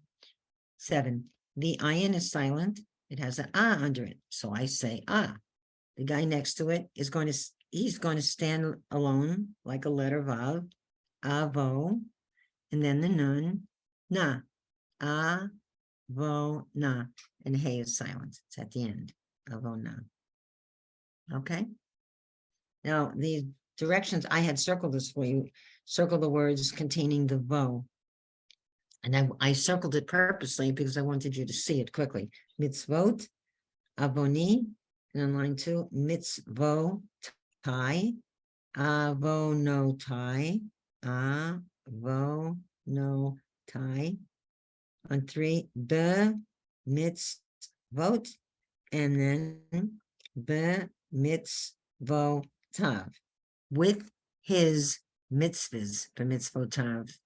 The ayin is silent, it has an under it, so I say The guy next to it is he's going to stand alone like a letter vav, avo, and then the nun, na, avo, na, and hey is silent. It's at the end, avo, na. Okay. Now the directions, I had circled this for you. Circle the words containing the vo. And I circled it purposely because I wanted you to see it quickly. Mitzvot, avoni, and on line 2, mitzvotai, avonotai, avonotai. On 3, be mitzvot, and then be mitzvotav, with his mitzvahs, be mitzvotav.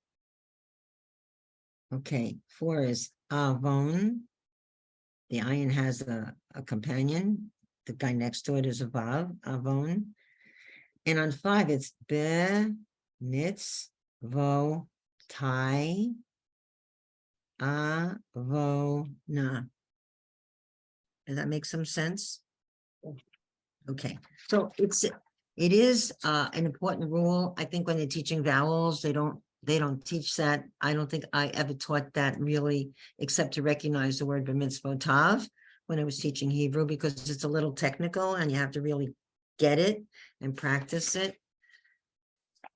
Okay, 4 is avon. The ayin has a companion. The guy next to it is a vav, avon. And on 5, it's be mitzvotai, avona. Does that make some sense? Okay, so it is an important rule. I think when they're teaching vowels, they don't teach that. I don't think I ever taught that really, except to recognize the word b'mitzvotav when I was teaching Hebrew, because it's a little technical and you have to really get it and practice it.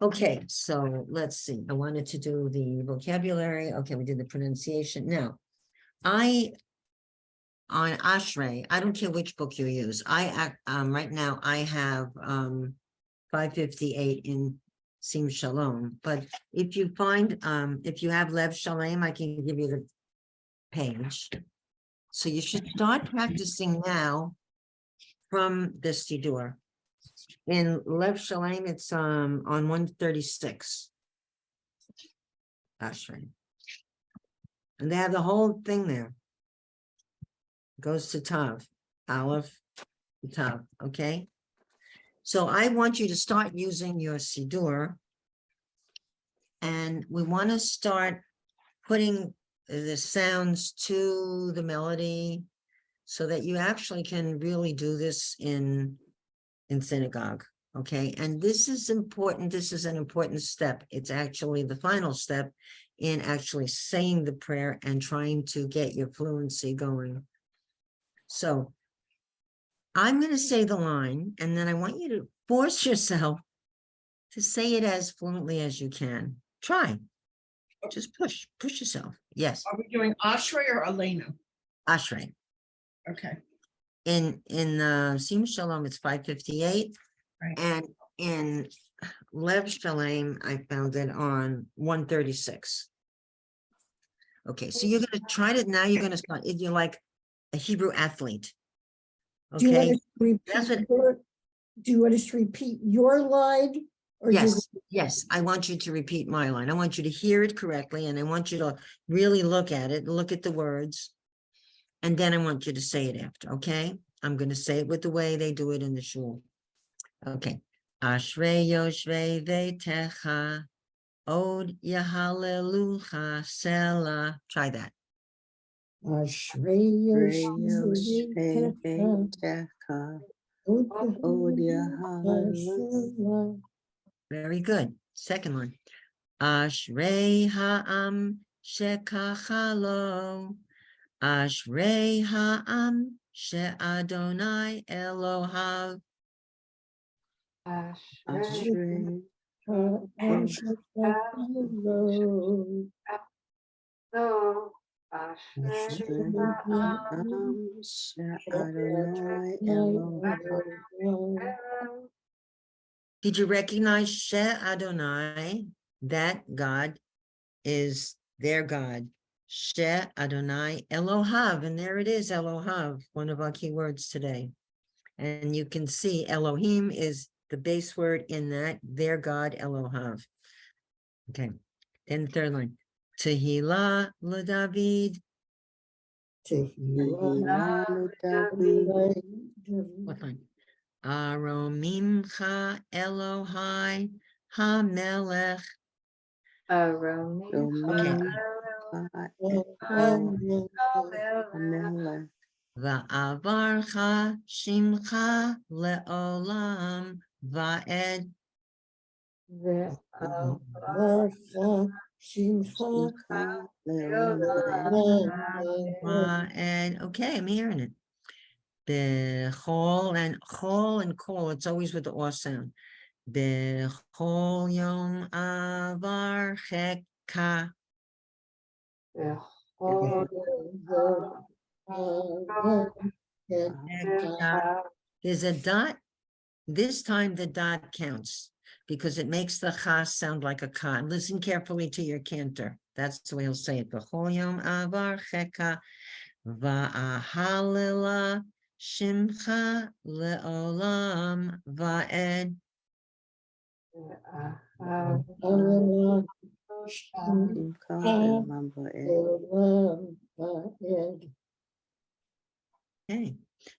Okay, so let's see. I wanted to do the vocabulary. Okay, we did the pronunciation. Now, on Ashrei, I don't care which book you use. Right now I have 558 in Sim Shalom, but if you find if you have Lev Shalom, I can give you the page. So you should start practicing now from the Siddur. In Lev Shalom, it's on 136. Ashrei. And they have the whole thing there. Goes to Tav, Aleph, Tav, okay? So I want you to start using your Siddur, and we want to start putting the sounds to the melody so that you actually can really do this in synagogue, okay? And this is important. This is an important step. It's actually the final step in actually saying the prayer and trying to get your fluency going. So I'm going to say the line, and then I want you to force yourself to say it as fluently as you can. Try. Just push yourself. Yes. Are we doing Ashrei or Aleinu? Ashrei. Okay. In Sim Shalom, it's 558. Right. And in Lev Shalom, I found it on 136. Okay, so you're going to try it now. You're going to start. You're like a Hebrew athlete. Do you want Okay. us to repeat That's what- do you want us to repeat your line Or do Yes, yes, I want you to repeat my line. I want you to hear it correctly, and I want you to really look at it, look at the words. And then I want you to say it after, okay? I'm gonna say it with the way they do it in the shul. Okay. Ashrei yoshvei veitecha, od yahalelucha sela. Try that. Ashrei Reyosh Yoshvei Techa, Odia Hallelujah. Very good. Second one. Ashrei ha'am shekachalo. Ashrei ha'am she'adonai Elohav. Ashrei So, Ashrei Am Adonai Elohim. Did you recognize She Adonai? That God is their God. She Adonai Elohav, and there it is, Elohav, one of our key words today. And you can see Elohim is the base word in that, their God, Elohav. Okay, then the third line. Tehillah LaDavid. Tehillah David, What line? Aromimcha Elohai HaMelech. Domim Amelech, Va'avarcha Shimcha Le'olam Va'ed. Shimcha Leolam, Va'ed. Okay, I'm hearing it. Bechol and chol and kol, it's always with the or sound. Bechol yom avar cheka. There's a dot. This time the dot counts because it makes the chas sound like a ka. Listen carefully to your cantor. That's the way he'll say it. Bechol yom avar cheka va'ahalila shimcha le'olam va'ed. Shimcha Leolam Va'ed. Okay,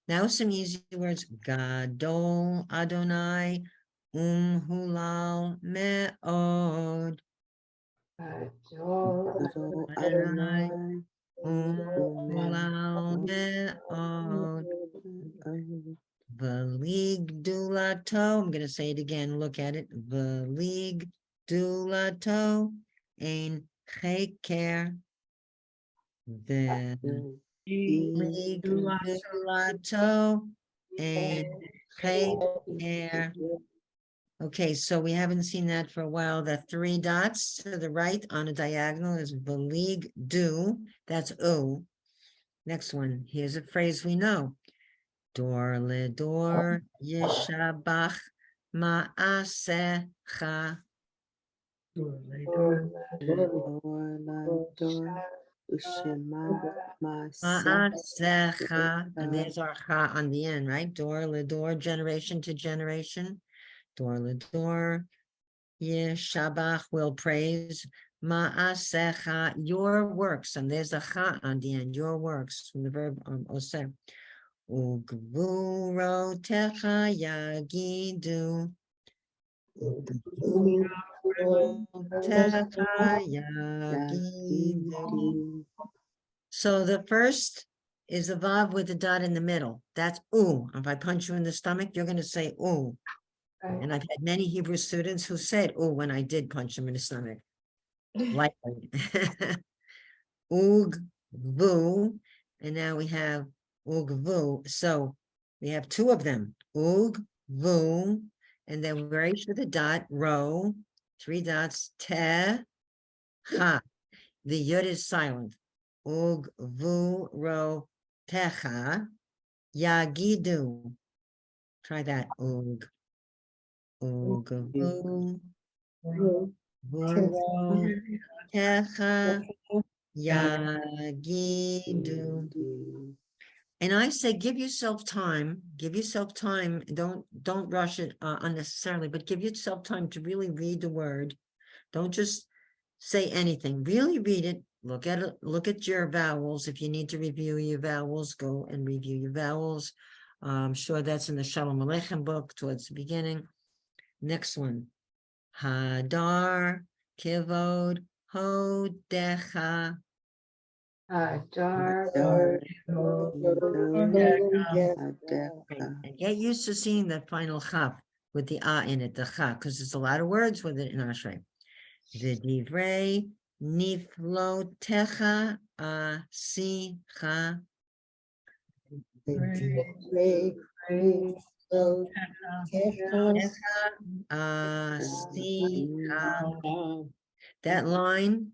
now some easy words. Gadol Adonai Hulal Me'od. Adonai Adonai Hulal Me'od. V'lig Dulato. I'm going to say it again. Look at it. V'lig Dulato Ein Cheker. V'lig Dulato Ein Cheker. Okay, so we haven't seen that for a while. The three dots to the right on a diagonal is v'lig do. That's O. Next one. Here's a phrase we know. Dor ledor yishabach ma'asecha. Ma'asecha. And there's our cha on the end, right? Dor ledor, generation to generation. Dor ledor yishabach will praise. Ma'asecha, your works. And there's a cha on the end, your works, from the verb oseh. Ugvurotecha yagidu. Ugvurotecha yagidu. So the first is the vav with the dot in the middle. That's ooh. If I punch you in the stomach, you're going to say ooh. And I've had many Hebrew students who said ooh when I did punch them in the stomach. Likely. Ugvu. And now we have ugvu. So we have two of them. Ugvu. And then right with the dot, row, three dots, te, ha. The yud is silent. Ugvu, row, techa, yagidu. Try that. Ugvu, row, techa, yagidu. And I say, give yourself time, don't rush it unnecessarily, but give yourself time to really read the word. Don't just say anything, really read it, look at it, look at your vowels. If you need to review your vowels, go and review your vowels. I'm sure that's in the Shalom Aleichem book towards the beginning. Next one, Hadar, Kivod, Hodecha. Adar. And get used to seeing that final chaf with the in it, the cha, because there's a lot of words with it in Ashrei. The divrei niflotecha asicha. Asicha. That line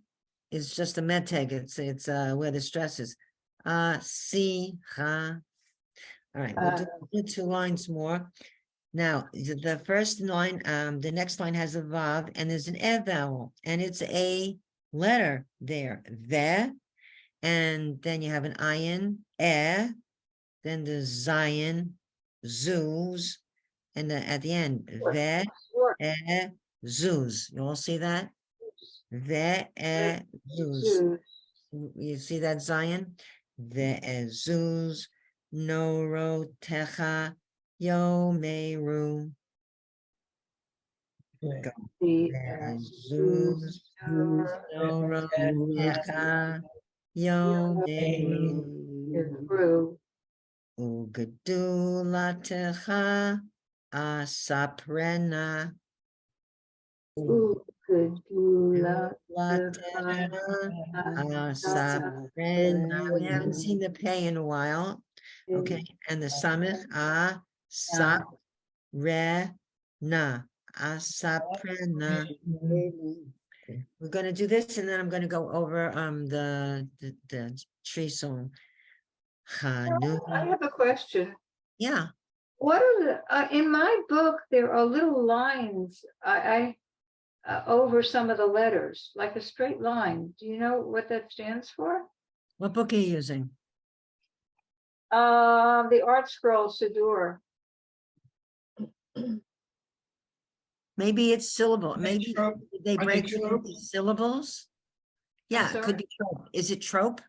is just a meteg. It's where the stress is. Asicha. All right, we'll do 2 lines more. Now, the first line, the next line has a vav, and there's an e vowel, and it's a letter there, ve, and then you have an ayin, then the zayin, zuz, and at the end, ve, zuz. You all see that? Ve, zuz. You see that zayin? Ve, zuz, noro, techa, yo meru. Go. Zuz, noro, techa, yo meru. Ugadula techa, asaprena. Ugadula techa, asaprena. We haven't seen the pay in a while. Okay, and the samich, sap, re, na, asaprena. Okay. We're gonna do this, and then I'm gonna go over the tree song. I have a question. Yeah, What are the, in my book, there are little lines, over some of the letters, like a straight line. Do you know what that stands for? what book are you using? The Art Scroll Siddur. Maybe it's syllable, they maybe trope? they Are they break it trope? into syllables. Yeah, it could be trope. Is it trope?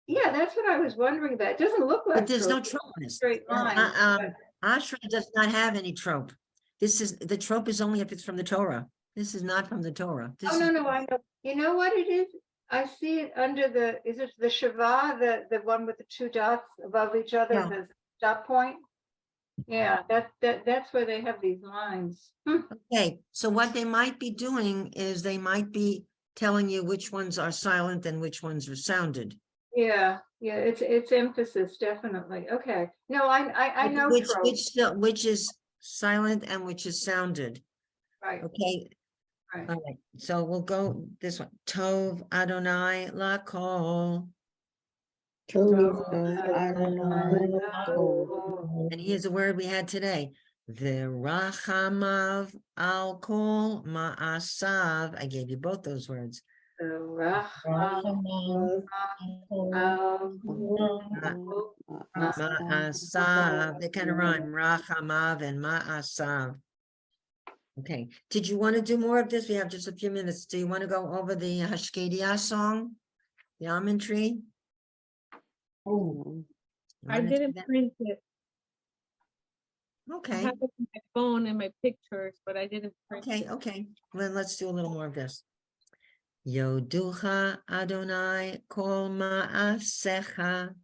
Yeah, that's what I was wondering about. It doesn't look like. But there's no trope, trope in this. Straight line. but- Ashrei does not have any trope. The trope is only if it's from the Torah. This is not from the Torah. This Oh, is, no, I know. You know what it is? I see it under is it the Shiva, the one with the 2 dots above each other, Yeah. the dot point? Yeah, that's where they have these lines. okay, so what they might be doing is they might be telling you which ones are silent and which ones are sounded. Yeah, it's emphasis, definitely. Okay. No, I know trope. Which is silent and which is sounded. Right, Okay, right. all right, so we'll go this one. Tov Adonai Lakol. And here's a word we had today. V'rachamav al kol ma'asav. I gave you both those words. Ma'asav. They kind of rhyme. Rachamav and ma'asav. Okay. Did you want to do more of this? We have just a few minutes. Do you want to go over the Hashkadia song? The almond tree? Oh, You I wanna do didn't that? print it. I Okay. have it in my phone and my pictures, but I didn't print it. Okay. Then let's do a little more of this. Yoducha Adonai kol ma'asecha.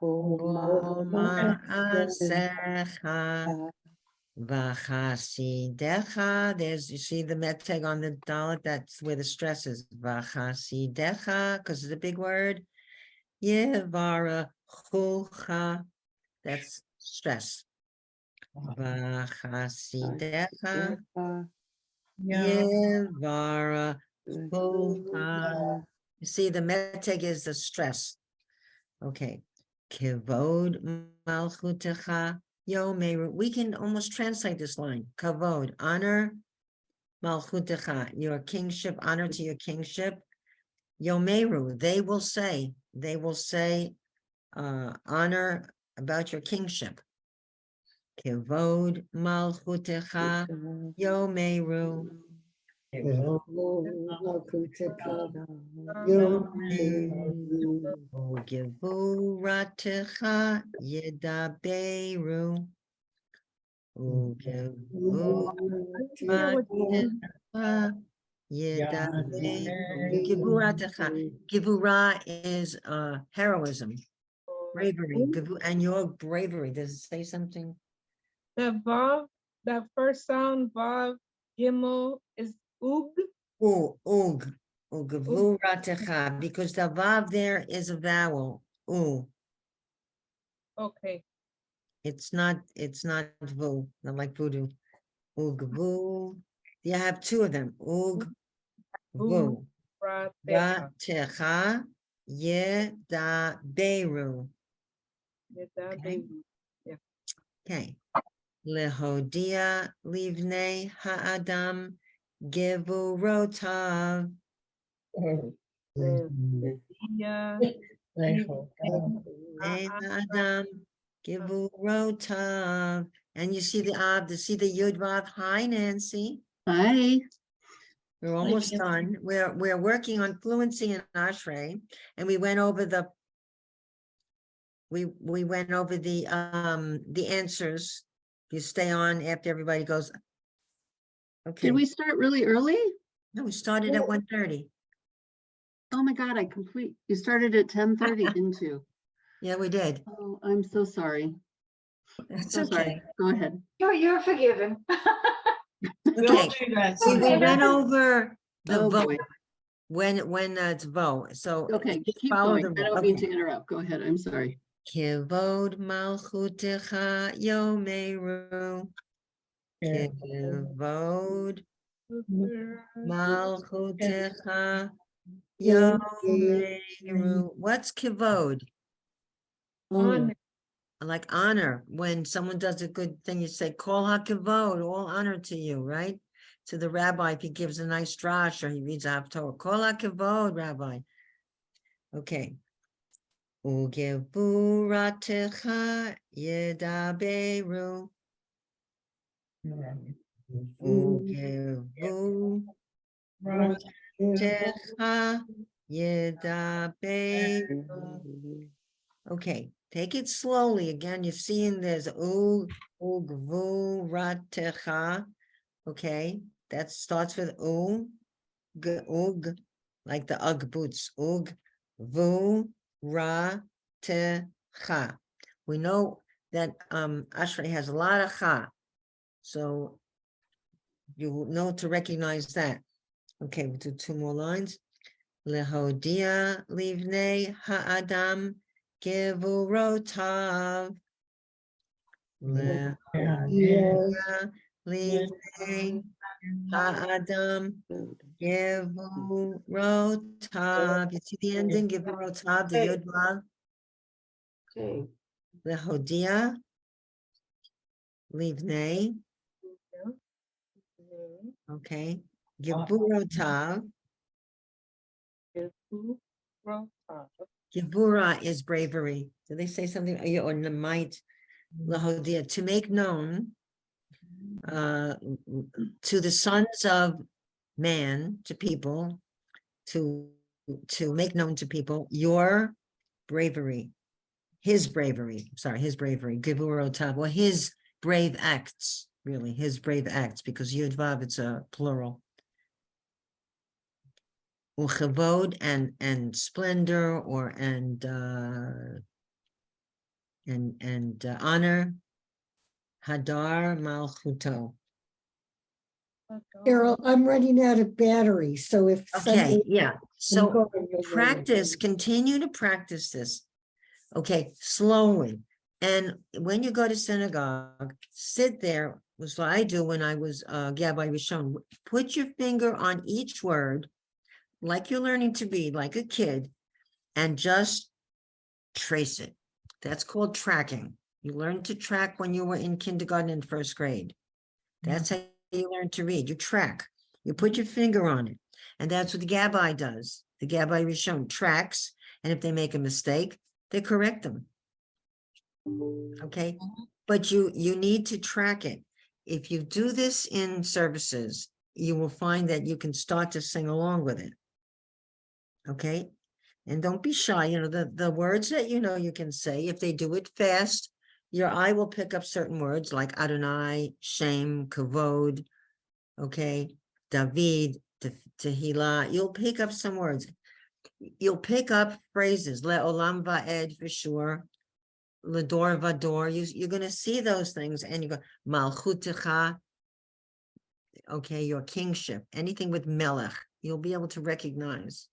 Kol ma'asecha. V'chasidecha. There's, you see the meteg on the dalet, that's where the stress is. V'chasidecha, because it's a big word. Yevarachucha. That's stress. V'chasidecha. Yevarachucha. You see, the meteg is the stress. Okay. Kivod malchutecha yomeru. We can almost translate this line. Kavod, honor, malchutecha, your kingship, honor to your kingship. Yomeru, they will say, honor about your kingship. Kevod malchutecha yomeru. Ugevuratecha yedaberu. Ugevuratecha yedaberu. Gevuratecha. Gevura is heroism, bravery, and your bravery. Does it say something? The Vav, that first sound, Vav, Gimel, is Ug. Ugevuratecha, because the vav there is a vowel. Okay. It's not vu, not like voodoo. Ugvu. You have two of them. Ugvu. Ratecha. Ratecha yedaberu. Okay. Okay. Lehodia livnei ha'adam gevurotav. Yeah. Ha'adam gevurotav. And you see the yud vav. Hi, Nancy. Hi. We're almost done. We're working on fluency in Ashrei, and we went over the answers. You stay on after everybody goes. Okay. Did we start really early? No, we started at 1:30. Oh my God, you started at 10:30, didn't you? Yeah, we did. Oh, I'm so sorry. It's So sorry. okay. Go ahead. You're forgiven. We'll Okay. do that. See, we Susan. went over the Oh, vote boy. when it's vote. So Okay, just keep follow going. the I vote. don't mean Okay. to interrupt. Go ahead. I'm sorry. Kivod malchutecha yomeru. Kivod malchutecha yomeru. What's kivod? Honor. Like honor. When someone does a good thing, you say, Kol hakavod, all honor to you, right? To the rabbi, if he gives a nice drash or he reads a haftorah, Kol hakavod, rabbi. Okay. Ugevuratecha yedaberu. Ugevuratecha yedaberu. Okay, take it slowly. Again, you're seeing there's ugvuratecha. Okay, that starts with ug, like the Ugg boots. Ugvuratecha. We know that Ashrei has a lot of cha, so you know to recognize that. Okay, we'll do two more lines. Lehodia livnei ha'adam gevurotav. Lehodia livnei ha'adam gevurotav. You see the ending, gevurotav, the yud vav. Okay. Lehodia livnei. Okay, gevurotav. Gevura is bravery. Did they say something? Or might lahodia, to make known to the sons of man, to people, to make known to people your bravery, his bravery. Sorry, his bravery. Gevurotav, or his brave acts. Really, his brave acts, because Yud Vav, it's a plural. Uchavod and splendor, or and honor. Hadar Malchuto. Carol, I'm running out of battery, so if. Okay, somebody- yeah. So going, you'll practice, continue to practice this. Okay, slowly. And when you go to synagogue, sit there, was what I do when I was Gabbai Rishon. Put your finger on each word, like you're learning to be, like a kid, and just trace it. That's called tracking. You learned to track when you were in kindergarten and first grade. That's how you learn to read. You track. You put your finger on it. And that's what the Gabbai does. the Gabbai Rishon tracks, and if they make a mistake, they correct them. Okay, but you need to track it. If you do this in services, you will find that you can start to sing along with it. Okay, and don't be shy. You know, the words that you can say, if they do it fast, your eye will pick up certain words like Adonai, Shem, Kavod, okay, David, Tehillah. You'll pick up some words. You'll pick up phrases, Le'olam va'ed for sure, Lador vador. You're going to see those things, and you go Malchutecha. Okay, your kingship. Anything with Melech, you'll be able to recognize.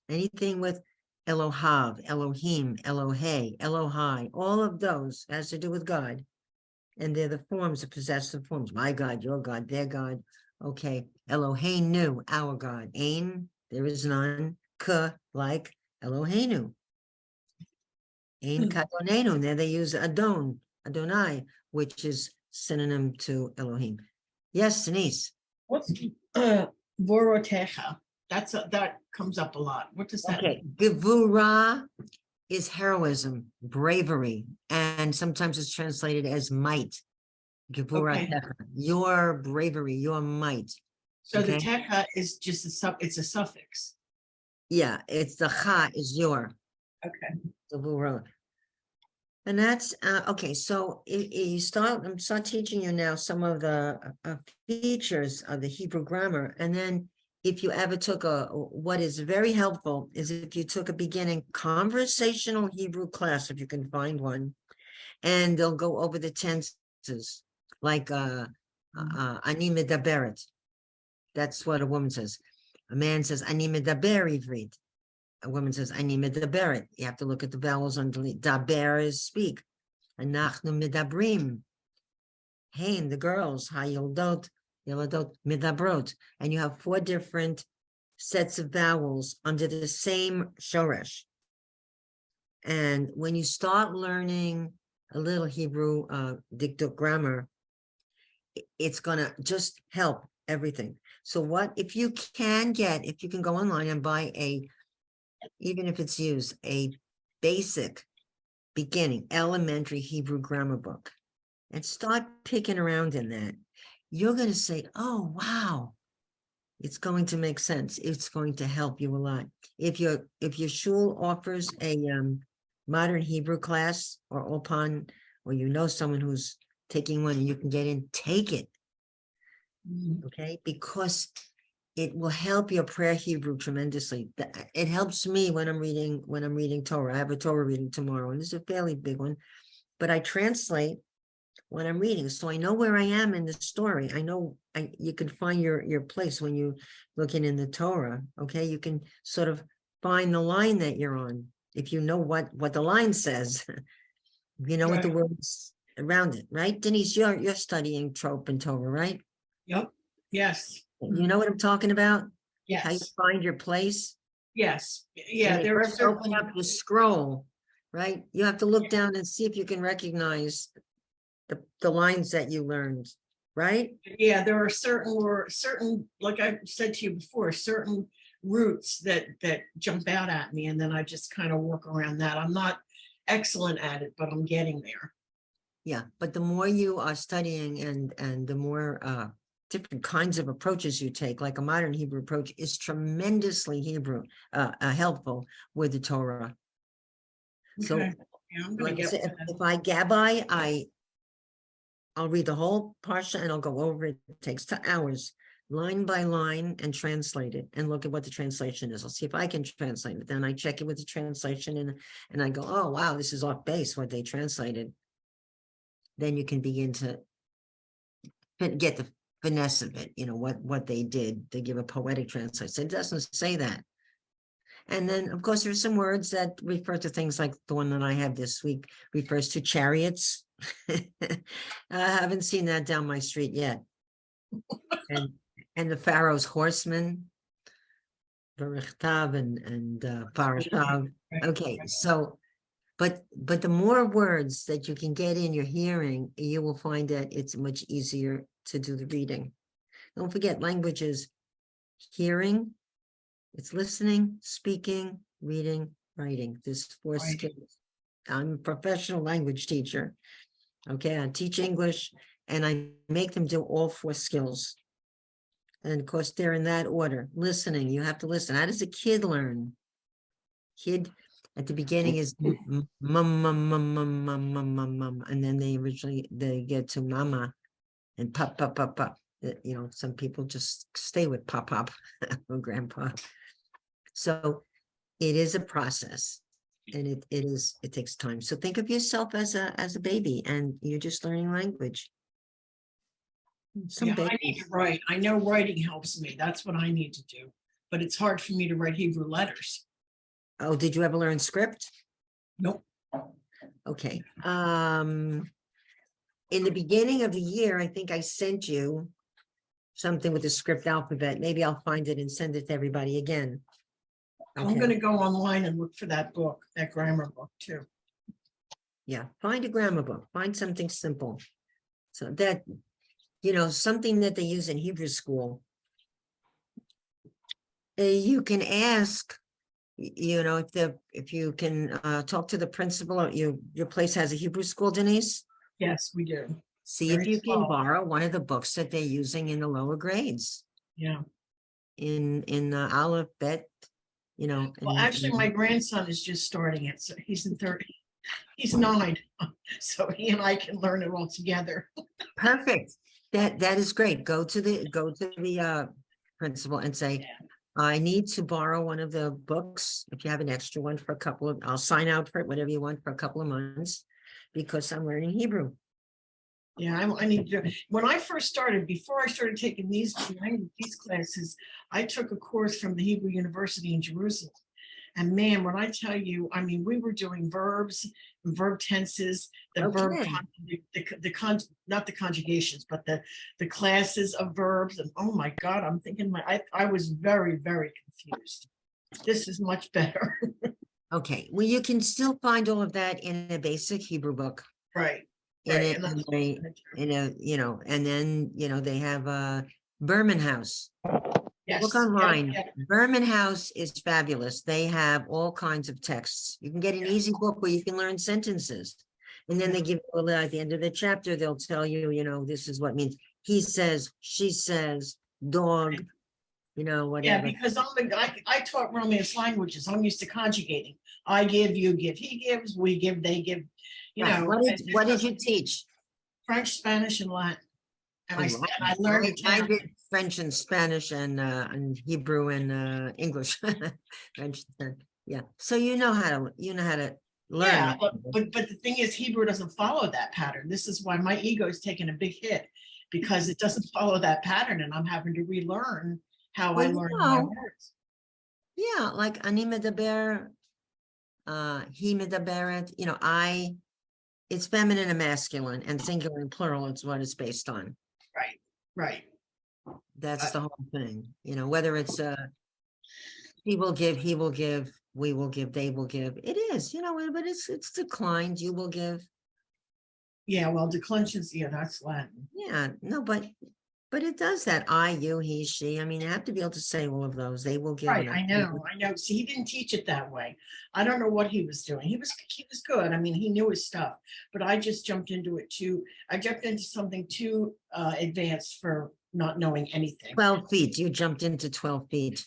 Anything with Elohav, Elohim, Elohei, Elohai, all of those has to do with God. And they're the forms, the possessive forms. My God, your God, their God. Okay, Eloheinu, our God. Ein, there is none. Ka, like Eloheinu. Ein kadonenu, there they use Adonai, which is synonym to Elohim. Yes, Denise. What's Vorotecha? That comes up a lot. What does that Okay, mean? Gevurah is heroism, bravery, and sometimes it's translated as might. Gevurah, Okay. your bravery, your might. So the Okay. techa is just it's a suffix. Yeah, it's the cha is your. Okay. Gevurah. And that's okay. So I'm start teaching you now some of the features of the Hebrew grammar, and then if you ever took what is very helpful is if you took a beginning conversational Hebrew class, if you can find one, and they'll go over the tenses, like ani medaberet. That's what a woman says. A man says ani medaber ivrit. A woman says ani medaberet. You have to look at the vowels underneath. Daber is speak. Anachnu medabrim. Hein, the girls, hayildot, yeladot, medabrot, and you have 4 different sets of vowels under the same shoresh. And when you start learning a little Hebrew dictic grammar, it's gonna just help everything. So what, if you can go online and buy even if it's used, a basic beginning, elementary Hebrew grammar book, and start picking around in that, you're going to say, oh, wow, it's going to make sense. It's going to help you a lot. If your shul offers a modern Hebrew class or Opan, or someone who's taking one and you can get in, take it. Okay, because it will help your prayer Hebrew tremendously. It helps me when I'm reading Torah. I have a Torah reading tomorrow, and it's a fairly big one, but I translate when I'm reading, so I know where I am in the story. I know you can find your place when you looking in the Torah. Okay, you can sort of find the line that you're on if you know what the line says. You know what the words around it, right? Denise, you're studying trope and Torah, right? Yep. Yes. You know what I'm talking about? Yes. How you find your place? Yes. Yeah. When they There are first open certain. up the scroll, right? You have to look down and see if you can recognize the lines that you learned, right? Yeah, there are certain, like I said to you before, certain roots that jump out at me, and then I just kind of work around that. I'm not excellent at it, but I'm getting there. Yeah, but the more you are studying and the more different kinds of approaches you take, like a modern Hebrew approach is tremendously helpful with the Torah. So Okay. Yeah, I'm gonna like I get said, with that. if I gabbai, I'll read the whole parsha and I'll go over it. It takes 2 hours, line by line, and translate it and look at what the translation is. I'll see if I can translate it. Then I check it with the translation and I go, oh, wow, this is off base what they translated. Then you can begin to get the finesse of it, what they did. They give a poetic translation. It doesn't say that. And then, of course, there's some words that refer to things like the one that I have this week refers to chariots. I haven't seen that down my street yet. And the Pharaoh's horsemen, Berichtav and Parashav. Okay, so, but the more words that you can get in your hearing, you will find that it's much easier to do the reading. Don't forget, language is hearing, It's listening, speaking, reading, writing. There's 4 Right. skills. I'm a professional language teacher. Okay, I teach English and I make them do all 4 skills. And of course, they're in that order. Listening, you have to listen. How does a kid learn? Kid at the beginning is mum, mum, mum, mum, mum, mum, mum, mum, and then they get to mama and pop, pop, pop, pop. You know, some people just stay with pop, pop or grandpa. So it is a process, and it takes time. So think of yourself as a baby, and you're just learning language. Some Yeah, I need babies. to write. I know writing helps me. That's what I need to do. But it's hard for me to write Hebrew letters. Oh, did you ever learn script? Nope. Okay. In the beginning of the year, I think I sent you something with the script alphabet. Maybe I'll find it and send it to everybody again. I'm Okay. gonna go online and look for that book, that grammar book too. Yeah, find a grammar book, find something simple. So that, you know, something that they use in Hebrew school. You can ask, you know, if you can talk to the principal, or your place has a Hebrew school, Denise? Yes, we do. See if Very you can small. borrow one of the books that they're using in the lower grades, Yeah. in Aleph, Bet, you know. Well, actually, my grandson is just starting it. So he's in 30. He's 9. So he and I can learn it all together. Perfect. That is great. Go to the principal and say, I need to borrow one of the books. If you have an extra one for a couple of, I'll sign out for it, whatever you want, for a couple of months, because I'm learning Hebrew. Yeah, I need to. When I first started, before I started taking these classes, I took a course from the Hebrew University in Jerusalem. And man, when I tell you, I mean, we were doing verbs, verb tenses, the verb, not the conjugations, but the classes of verbs. And oh my God, I'm thinking I was very, very confused. This is much better. Okay, well, you can still find all of that in a basic Hebrew book. Right. In Right. it, And that's you know, and then, you know, they have Berman House. yes. Look Yep, online. yep. Berman House is fabulous. They have all kinds of texts. You can get an easy book where you can learn sentences. And then they give you at the end of the chapter, they'll tell you, you know, this is what means. He says, she says, dog, you know, Yeah, whatever. because I taught Romance languages. I'm used to conjugating. I give, you give, he gives, we give, they give. You Right. know, What did you teach? French, Spanish, and Latin. And Oh, I learned I Italian. did French and Spanish and Hebrew and English. French, yeah. So you know how to learn. Yeah, but the thing is, Hebrew doesn't follow that pattern. This is why my ego is taking a big hit, because it doesn't follow that pattern, and I'm having to relearn how I Well, learn my words. Yeah, like ani medaber, he medaberet, you know, it's feminine and masculine, and singular and plural is what it's based on. Right, right. That's the whole thing, you know, whether it's he will give, we will give, they will give. It is, you know, but it's declined, you will give. Yeah, well, declensions, yeah, that's Latin. Yeah, no, but it does that. I, you, he, she. I mean, you have to be able to say all of those. They will give. Right, and I know. See, he didn't teach it that way. I don't know what he was doing. He was good. I mean, he knew his stuff, but I just jumped into it too. I jumped into something too advanced for not knowing anything. 12 feet. You jumped into 12 feet.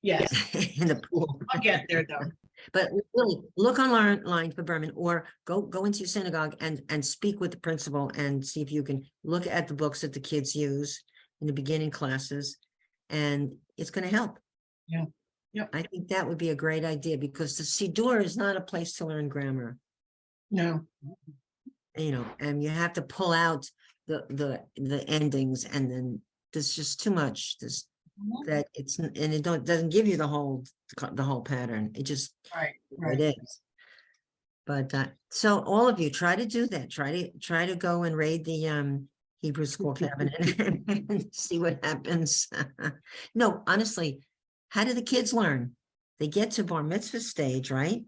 Yes, In the pool. I'll get there though. But really, look online for Berman, or go into your synagogue and speak with the principal and see if you can look at the books that the kids use in the beginning classes, and it's going to help. Yeah. Yep. I think that would be a great idea, because the Siddur is not a place to learn grammar, No, you know, and you have to pull out the endings, and then there's just too much. That it's, and it doesn't give you the whole pattern. It just right, it right. is. But so all of you try to do that. Try to go and raid the Hebrew school cabinet and see what happens. No, honestly, how do the kids learn? They get to bar mitzvah stage, right?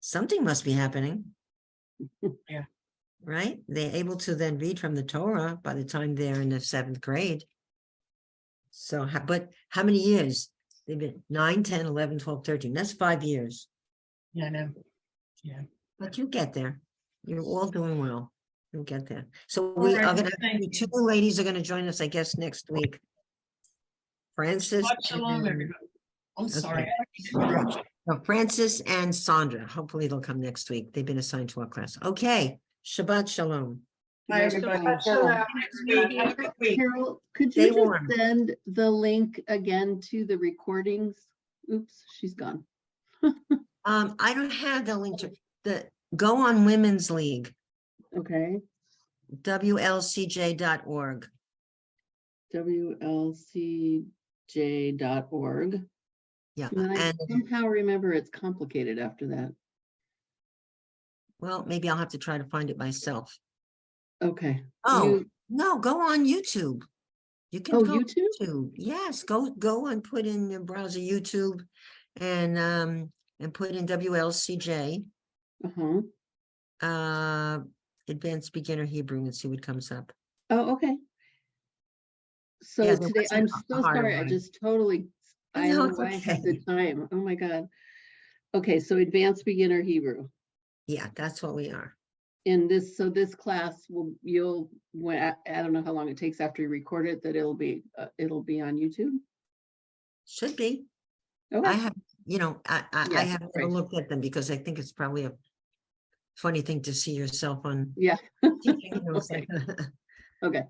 Something must be happening. Yeah. Right? They're able to then read from the Torah by the time they're in the 7th grade. So, but how many years? They've been 9, 10, 11, 12, 13. That's 5 years. Yeah, I know. Yeah. But you get there. You're all doing well. You'll get there. So All we right, are well, gonna, thank the two you. ladies are gonna join us, I guess, next week. Francis. Shabbat shalom, and- everybody. I'm sorry. No, Francis and Sandra. Hopefully they'll come next week. They've been assigned to our class. Okay, Shabbat Shalom. Bye, everybody. Next week, have a good week. Carol, could Stay you just warm. send the link again to the recordings? Oops, she's gone. I don't have the link to go on Women's League, Okay, WLCJ.org. WLCJ.org. Yeah, And I and somehow remember it's complicated after that. well, maybe I'll have to try to find it myself. Okay. Oh, You- no, go on YouTube. You can Oh, go YouTube? to, yes, go and put in your browser YouTube and put in WLCJ, Uh-huh. Advanced Beginner Hebrew and see what comes up. Oh, okay. So Yeah, there today, wasn't I'm a so harder sorry, I one. just totally, I No, don't know it's why I have the okay. time. Oh my God. Okay, so advanced beginner Hebrew. Yeah, that's what we are. And this, so this class will, I don't know how long it takes after you record it, that it'll be on YouTube. Should be. I Okay, have, I Yeah, have never right. looked at them because I think it's probably a funny thing to see yourself on. yeah, teaching, it's Okay. like- okay.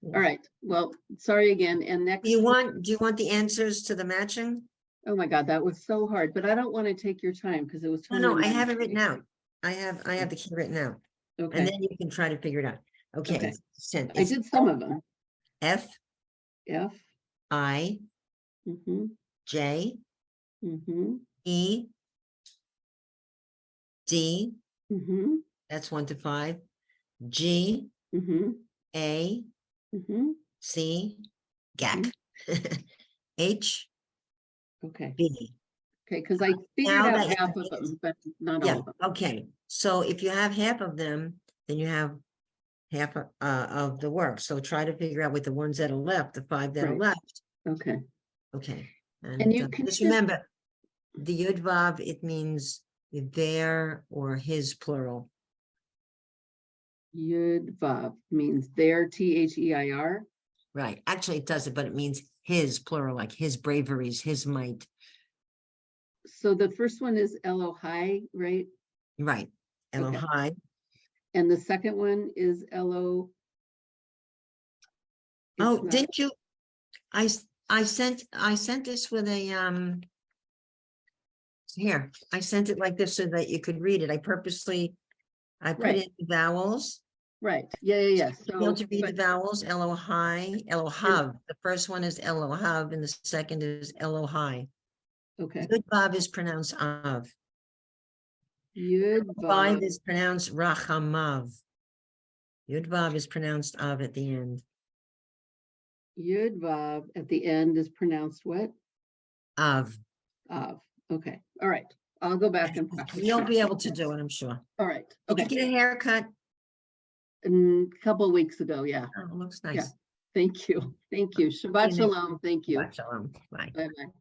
Yeah. All right, well, sorry again, and next. Do you want the answers to the matching? Oh my God, that was so hard, but I don't want to take your time because it was. No, I totally have it my written mistake. out. I have the key written out. And Okay, then you can try to figure it out. Okay. Okay. Sent. I It's did some of them. F F. I Mm-hmm, J mm-hmm, E D, mm-hmm, that's 1 to 5. G mm-hmm, A mm-hmm. C GAC. H Okay, B. okay, because I figured Now out that half you of get- them, but not all Yeah, of them. okay. So if you have half of them, then you have half of the work. So try to figure out with the ones that are left, the 5 that are Right. left. Okay, Okay. And you can just just- remember, the Yud Vav, it means their or his plural. Yud Vav means their, T-H-E-I-R. Right. Actually, it doesn't, but it means his plural, like his braveries, his might. So the first one is Elohai, right? Right. Okay. Elohai. And the second one is Elo. Oh, It's not- didn't you? I sent this with a here, I sent it like this so that you could read it. I put Right. in the vowels. Right, yeah. Be able So, to read the but- vowels, Elohai, Elohav. The first one is Elohav and the second is Elohai. okay, Yud Vav is pronounced Av. Yud Vav Vav, is pronounced Rachamav. Yud Vav is pronounced Av at the end. Yud Vav at the end is pronounced what? Av. Av, okay, all right. I'll go back and practice. You'll that. be able to do it, I'm sure. All right, Did you okay. get a haircut? A couple of weeks ago, yeah. Oh, it looks Yeah. nice. Thank you. Thank you. Shabbat next shalom. Thank you. Shabbat shalom. Bye. Bye-bye.